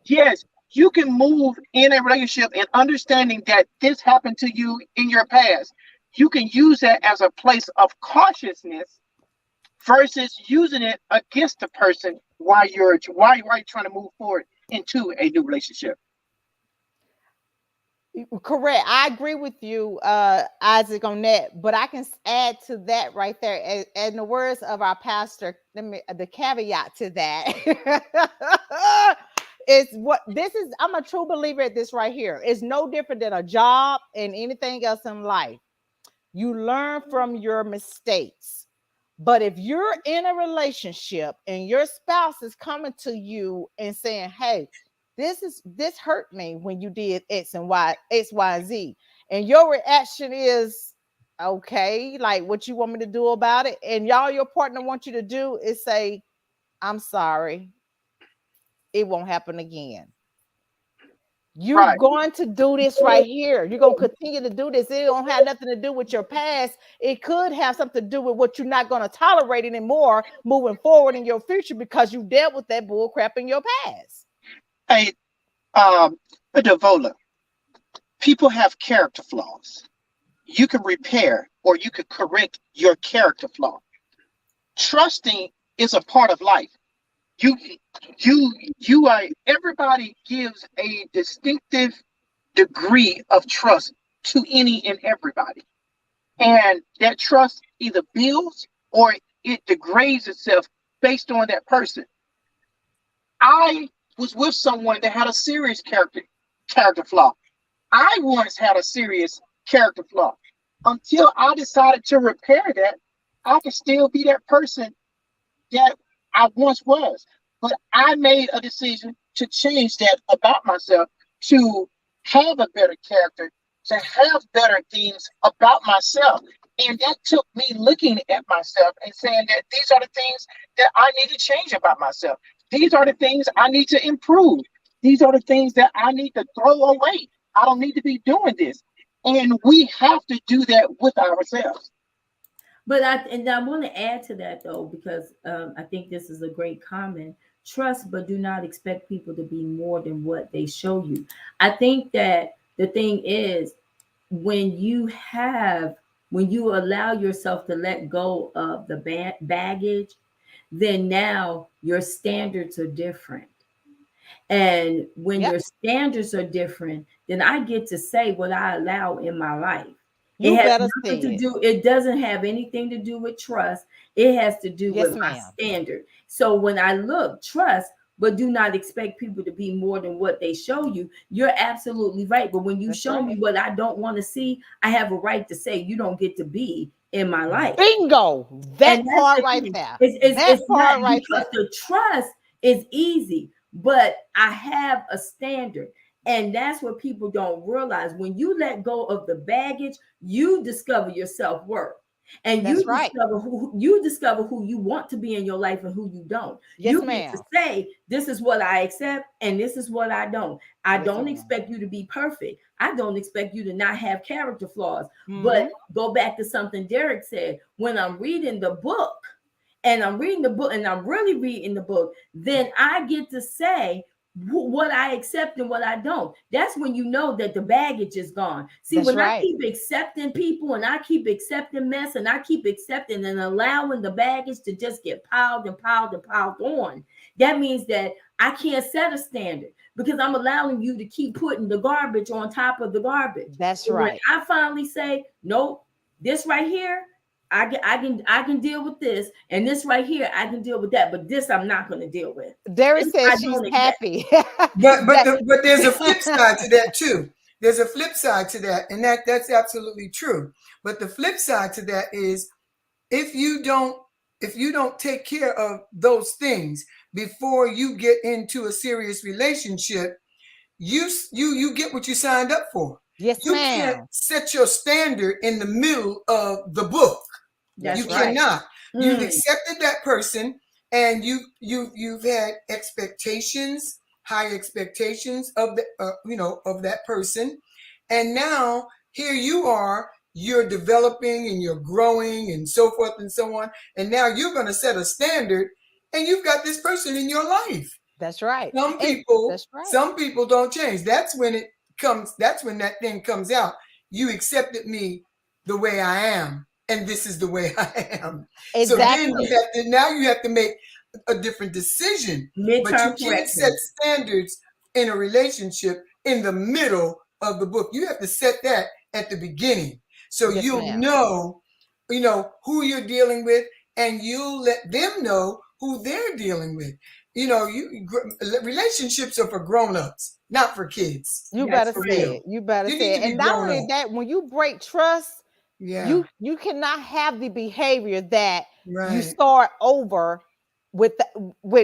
Yes, you can move in a relationship and understanding that this happened to you in your past. You can use that as a place of cautiousness versus using it against the person while you're trying to move forward into a new relationship. Correct. I agree with you, Isaac, on that. But I can add to that right there. In the words of our pastor, the caveat to that is what this is. I'm a true believer at this right here. It's no different than a job and anything else in life. You learn from your mistakes. But if you're in a relationship and your spouse is coming to you and saying, hey, this hurt me when you did X, Y, and Z. And your reaction is okay, like what you want me to do about it. And your partner wants you to do is say, I'm sorry, it won't happen again. You're Right, going to do this right here. You're going to continue to do this. It don't have nothing to do with your past. It could have something to do with what you're not going to tolerate anymore moving forward in your future because you dealt with that bull crap in your past. a a devola. People have character flaws. You can repair or you can correct your character flaw. Trusting is a part of life. You you are everybody gives a distinctive degree of trust to any and everybody. And that trust either builds or it degrades itself based on that person. I was with someone that had a serious character flaw. I once had a serious character flaw. Until I decided to repair that, I could still be that person that I once was. But I made a decision to change that about myself, to have a better character, to have better things about myself. And that took me looking at myself and saying that these are the things that I need to change about myself. These are the things I need to improve. These are the things that I need to throw away. I don't need to be doing this. And we have to do that with ourselves. but I want to add to that though, because I think this is a great comment. Trust, but do not expect people to be more than what they show you. I think that the thing is, when you have when you allow yourself to let go of the baggage, then now your standards are different. And when Yep. your standards are different, then I get to say what I allow in my life. It You has better nothing to say it. do, it doesn't have anything to do with trust. It has to do with Yes, my ma'am. standard. So when I look, trust, but do not expect people to be more than what they show you. You're absolutely right. But when you That's show right. me what I don't want to see, I have a right to say you don't get to be in my life. Bingo. And That that's part the right thing. there. It's That not part right because there. the trust is easy, but I have a standard. And that's what people don't realize. When you let go of the baggage, you discover your self-worth. And That's right. you discover who you want to be in your life and who you don't. Yes, You get to ma'am. say, this is what I accept and this is what I don't. I Yes, don't ma'am. expect you to be perfect. I don't expect you to not have character flaws. But Mm-hmm. go back to something Derek said. When I'm reading the book, and I'm reading the book and I'm really reading the book, then I get to say what I accept and what I don't. That's when you know that the baggage is gone. See, That's when I right. keep accepting people and I keep accepting mess and I keep accepting and allowing the baggage to just get piled and piled and piled on, that means that I can't set a standard because I'm allowing you to keep putting the garbage on top of the garbage. That's And when right. I finally say, nope, this right here, I can deal with this, and this right here I can deal with that, but this I'm not going to deal with. Derry This says I she's don't accept. happy. But That- but there's a flip side to that too. There's a flip side to that, and that's absolutely true. But the flip side to that is if you don't take care of those things before you get into a serious relationship, you get what you signed up for. yes, You can't ma'am. set your standard in the middle of the book. You That's That's right. right. cannot. You've Mm. accepted that person, and you've had expectations, high expectations of the of that person, and now here you are. You're developing and you're growing and so forth and so on, and now you're going to set a standard, and you've got this person in your life. That's right. Some And people, that's right. some people don't change. That's when it comes. That's when that thing comes out. You accepted me the way I am, and this is the way I am. So then Exactly. you have to make a different decision. But you Midterm can't set correction. standards in a relationship in the middle of the book. You have to set that at the beginning, so Yes, you'll ma'am. know who you're dealing with, and you'll let them know who they're dealing with. Relationships are for grown-ups, not for kids. You That's better For right. say real. it. You better You say need it. to be And not grown only up. that, when you break trust, Yeah. you cannot have the behavior that you Right. start over with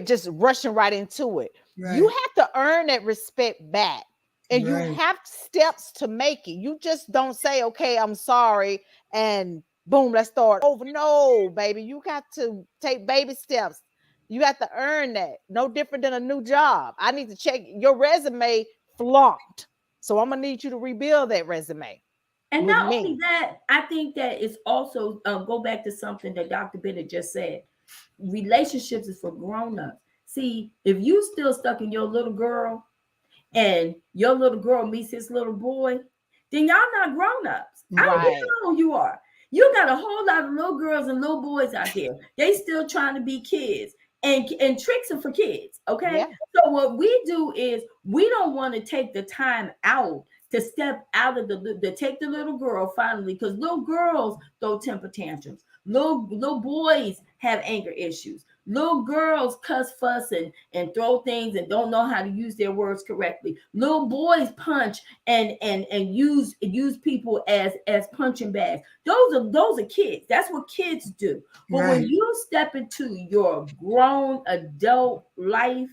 just rushing right into it. You Right. have to earn that respect back. And you Right. have steps to make it. You just don't say, okay, I'm sorry, and boom, let's start over. No, baby, you got to take baby steps. You got to earn that. No different than a new job. I need to check your resume flunked. So I'm gonna need you to rebuild that resume And with not only me. that, I think that it's also go back to something that Dr. Bennett just said. Relationships is for grown-ups. See, if you still stuck in your little girl and your little girl meets his little boy, then y'all not grown-ups. I don't care Right. how old you are. You got a whole lot of little girls and little boys out there. They still trying to be kids. And tricks are for kids. Okay. Yeah. So what we do is we don't want to take the time out to step out of the take the little girl finally, because little girls throw temper tantrums. Little boys have anger issues. Little girls cuss, fuss, and throw things and don't know how to use their words correctly. Little boys punch and use people as punching bags. Those are kids. That's what kids do. But when Right. you step into your grown adult life,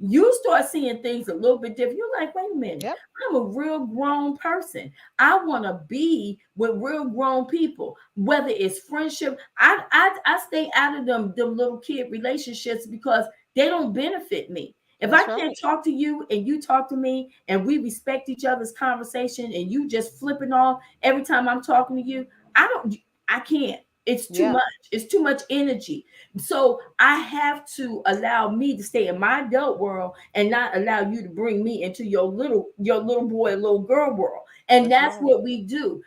you start seeing things a little bit different. You're like, wait a minute, Yep. I'm a real grown person. I want to be with real grown people, whether it's friendship. I stay out of them little kid relationships because they don't benefit me. If I That's can't right. talk to you and you talk to me and we respect each other's conversation and you just flipping off every time I'm talking to you, I can't. It's too Yeah. much. It's too much energy. So I have to allow me to stay in my adult world and not allow you to bring me into your little boy, little girl world. And That's that's right. what we do.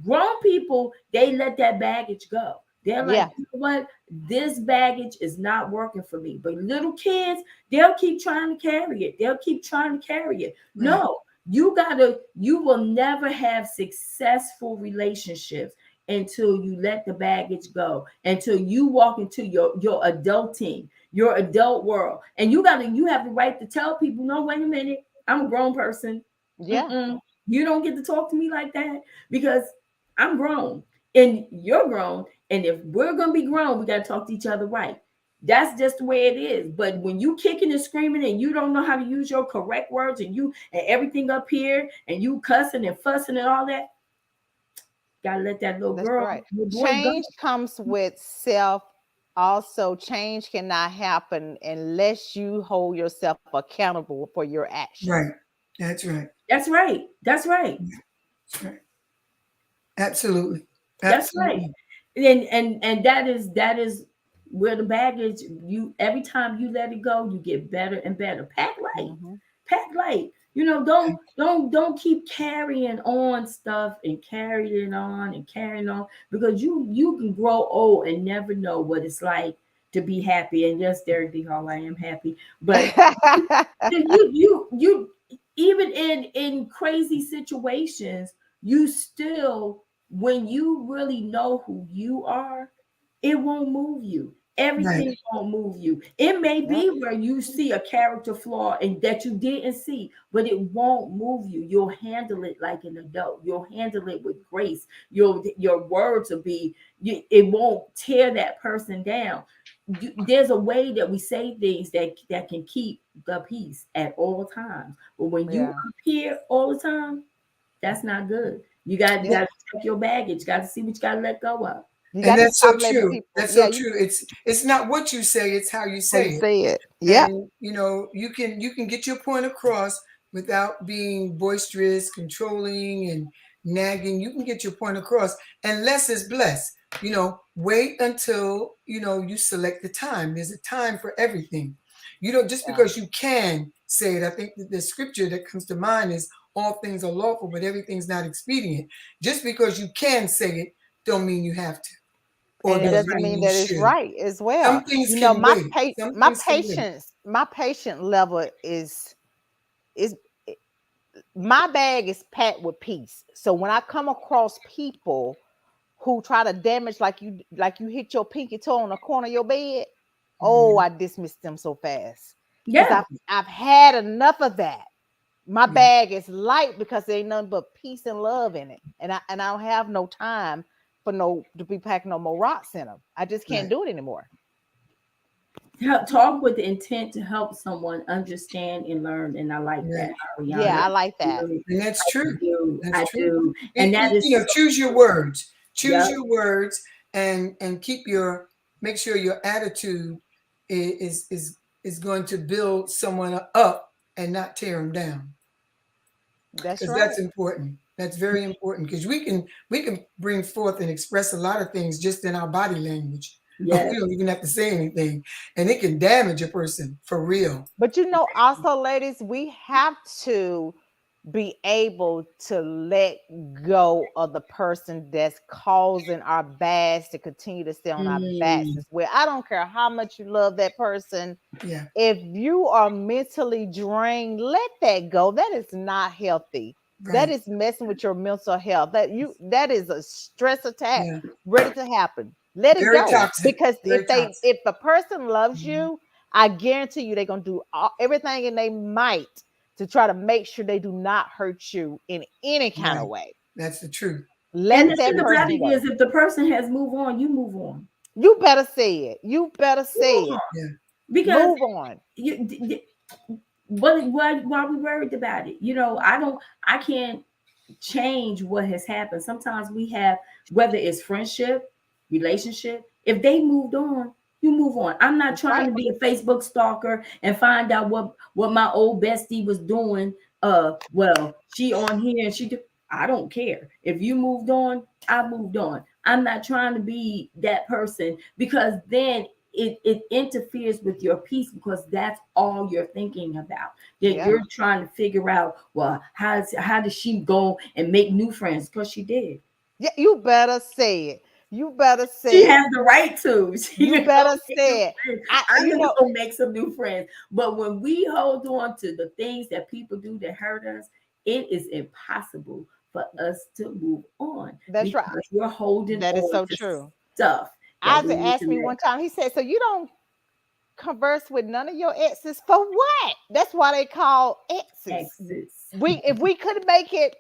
Grown people, they let that baggage go. They're like, Yeah. you know what? This baggage is not working for me. But little kids, they'll keep trying to carry it. They'll keep trying to carry it. Right. No, you will never have successful relationships until you let the baggage go, until you walk into your adulting, your adult world. And you have the right to tell people, no, wait a minute, I'm a grown person. Yeah. You don't get to talk to me like that because I'm grown and you're grown. And if we're gonna be grown, we gotta talk to each other right. That's just the way it is. But when you kicking and screaming and you don't know how to use your correct words and everything up here and you cussing and fussing and all that, gotta let that little That's girl, right. little boy go. Change comes with self. Also, change cannot happen unless you hold yourself accountable for your actions. Right. That's right. That's right. That's right. That's right. Absolutely. That's right. Absolutely. And that is where the baggage, you every time you let it go, you get better and better. Pack light. Mhm. Pack light. Don't keep carrying on stuff and carrying it on and carrying on, because you can grow old and never know what it's like to be happy. And yes, Derek D. Hall, I am happy. But you even in crazy situations, you still, when you really know who you are, it won't move you. Right. Everything won't move you. It may Yep. be where you see a character flaw and that you didn't see, but it won't move you. You'll handle it like an adult. You'll handle it with grace. Your words will be, it won't tear that person down. There's a way that we say things that can keep the peace at all times. But when you Yeah. up here all the time, that's not good. You Yeah. got to check your baggage. Got to see what you got to let go of. You And got to that's so stop letting true. people. That's Yeah, so you true. It's not what you say, it's how you how you say it. say it. Yep. And you can get your point across without being boisterous, controlling, and nagging. You can get your point across, and less is blessed. Wait until you select the time. There's a time for everything. You don't just Yeah. because you can say it. I think that the scripture that comes to mind is all things are lawful, but everything's not expedient. Just because you can say it, don't mean you have to, or And it That's doesn't doesn't right. mean mean you that it's should. right as well. Some things You know, can wait. Some my things can wait. patient level is my bag is packed with peace. So when I come across people who try to damage, like you hit your pinky toe on the corner of your bed, oh, Mhm. I dismiss them so fast. Because Yeah. I've had enough of that. My Yeah. bag is light because there ain't nothing but peace and love in it. And I don't have no time for no to be packing no more rocks in them. I just can't Right. do it anymore. Talk with the intent to help someone understand and learn. And I like that, Right. Yeah, Ariana. I like that. And that's true. That's I true. do. And that is so Choose your words. Choose yep. your words, and make sure your attitude is going to build someone up and not tear them down. That's Because right. that's important. That's very important because we can bring forth and express a lot of things just in our body language. Yes. We don't even have to say anything, and it can damage a person for real. But also, ladies, we have to be able to let go of the person that's causing our bags to continue to stay on our backs Mm, as well. I don't care how much you love that person. Yeah. If you are mentally drained, let that go. That is not healthy. That Right. is messing with your mental health. That is a stress attack Yeah. ready to happen. Let it Very go. toxic. Because Very toxic. if a person loves Mhm. you, I guarantee you they're gonna do everything in their might to try to make sure they do not hurt you in any kind of Right. way. That's the truth. and Let the That's thing that very about true. person it go. is, if the person has moved on, you move on. You better say it. You better You say move it. on Yeah. because Move on. you. Why we worried about it? I can't change what has happened. Sometimes we have, whether it's friendship, relationship, if they moved on, you move on. I'm not That's trying right. to be a Facebook stalker and find out what my old bestie was doing. Well, she on here and I don't care. If you moved on, I moved on. I'm not trying to be that person because then it interferes with your peace because that's all you're thinking about. That Yep. you're trying to figure out, well, how does she go and make new friends? Because she did. Yeah, you better say it. You better She say it. has the right to. She You can better go make new say it. friends. I, I'm you gonna know, go make some new friends. But when we hold on to the things that people do that hurt us, it is impossible for us to move on that's right. because we're holding That is on so to true. stuff that we Isaac need to asked me let one time. He said, "So you don't converse with none of your exes for what?" That's why they call exes. exes. If we could make it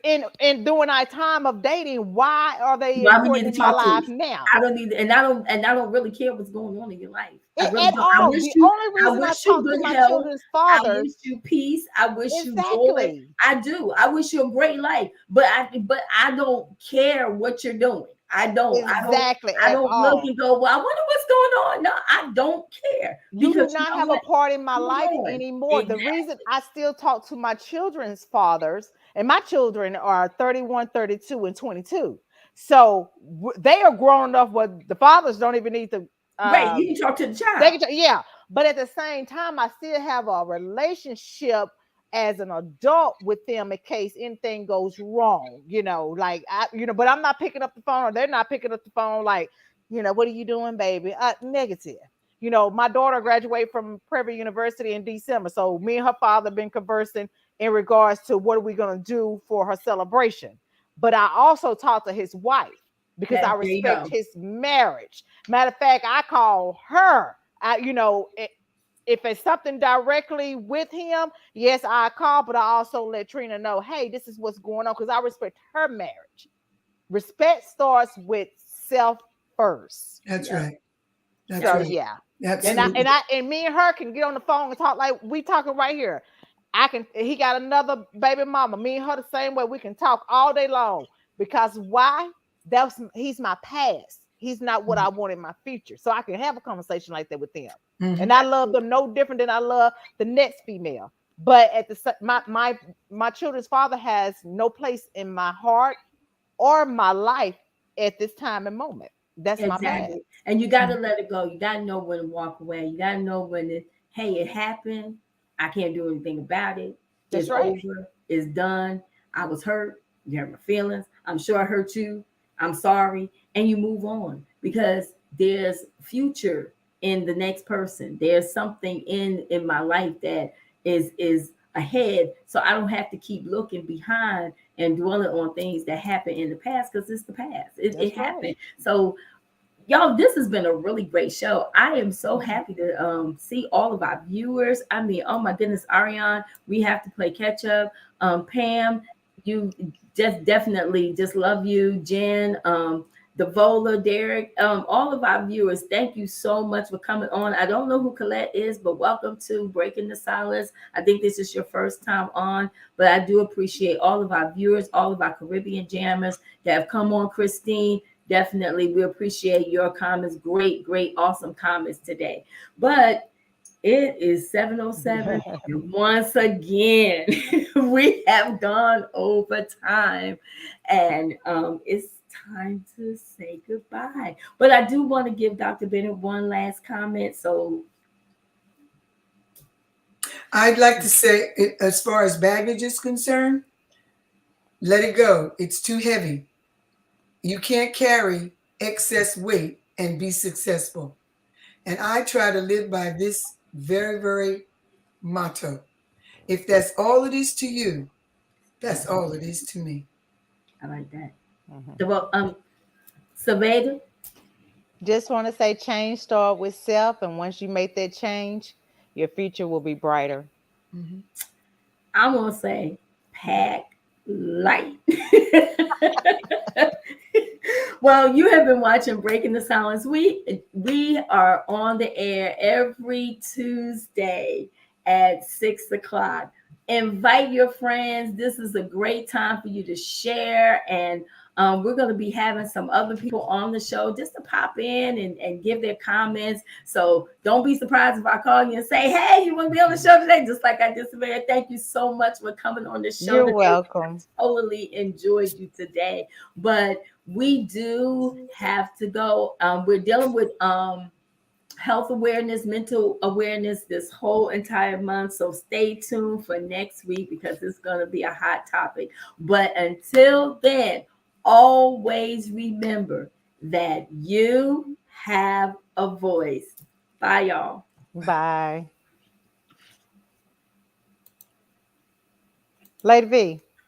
in during our time of dating, why are they Why we need important to in my talk to? life now? I don't need, and I don't really care what's going on in your life. I really At don't. all. The only I reason I wish you talk to good my health. children's I fathers, wish you peace. I wish you joy. exactly, I do. I wish you a great life. But I don't care what you're doing. I don't. I don't. exactly I at don't look all. and go, well, I wonder what's going on. No, I don't care You do because you not know have a what? part in my Move life on. anymore. The Exactly. reason I still talk to my children's fathers, and my children are 31, 32, and 22. So they are grown enough where the fathers don't even need to Right. uh You can talk to the they child. can, yeah. But at the same time, I still have a relationship as an adult with them in case anything goes wrong, like but I'm not picking up the phone or they're not picking up the phone like What are you doing, baby? Negative. My daughter graduated from Prairie University in December. So me and her father have been conversing in regards to what are we going to do for her celebration. But I also talked to his wife because I There you respect go. his marriage. Matter of fact, I call her. If it's something directly with him, yes, I call, but I also let Trina know, hey, this is what's going on because I respect her marriage. Respect starts with self first. That's Yeah. right. That's So right. yeah. And I Absolutely. and I and me and her can get on the phone and talk like we talking right here. He got another baby mama. Me and her the same way. We can talk all day long. Because why? He's my past. He's not what I want in my future. So I can have a conversation like that with them. Mhm. And I love them no different than I love the next female. But at my children's father has no place in my heart or my life at this time and moment. That's my past. Exactly. And you got to let it go. You got to know when to walk away. You got to know when hey, it happened. I can't do anything about it. That's It's right. over. It's done. I was hurt. You have my feelings. I'm sure I hurt you. I'm sorry. And you move on because there's future in the next person. There's something in my life that is ahead. So I don't have to keep looking behind and dwelling on things that happened in the past because it's the past. It That's right. happened. So y'all, this has been a really great show. I am so happy to see all of our viewers. I mean, oh my goodness, Ariane, we have to play catch up. Pam, you just definitely just love you. Jen, Devola, Derek, all of our viewers, thank you so much for coming on. I don't know who Colette is, but welcome to Breaking the Silence. I think this is your first time on, but I do appreciate all of our viewers, all of our Caribbean jammers that have come on. Christine, definitely, we appreciate your comments. Great, great, awesome comments today. But it is 7:07, and once again, we have gone over time, and it's time to say goodbye. But I do want to give Dr. Bennett one last comment. So, I'd like to say, as far as baggage is concerned, let it go. It's too heavy. You can't carry excess weight and be successful. And I try to live by this very, very motto. If that's all it is to you, that's all it is to me. I like that. Mhm. Well, Saveda, Just want to say change start with self, and once you make that change, your future will be brighter. Mhm. I want to say pack light. Well, you have been watching Breaking the Silence. We are on the air every Tuesday at 6 o'clock. Invite your friends. This is a great time for you to share. And we're going to be having some other people on the show just to pop in and give their comments. So don't be surprised if I call you and say, hey, you want to be on the show today? Just like I did today. Thank you so much for coming on the show You're today. welcome. Totally enjoyed you today. But we do have to go. We're dealing with health awareness, mental awareness this whole entire month. So stay tuned for next week because it's going to be a hot topic. But until then, always remember that you have a voice. Bye, y'all. Bye. Lady V.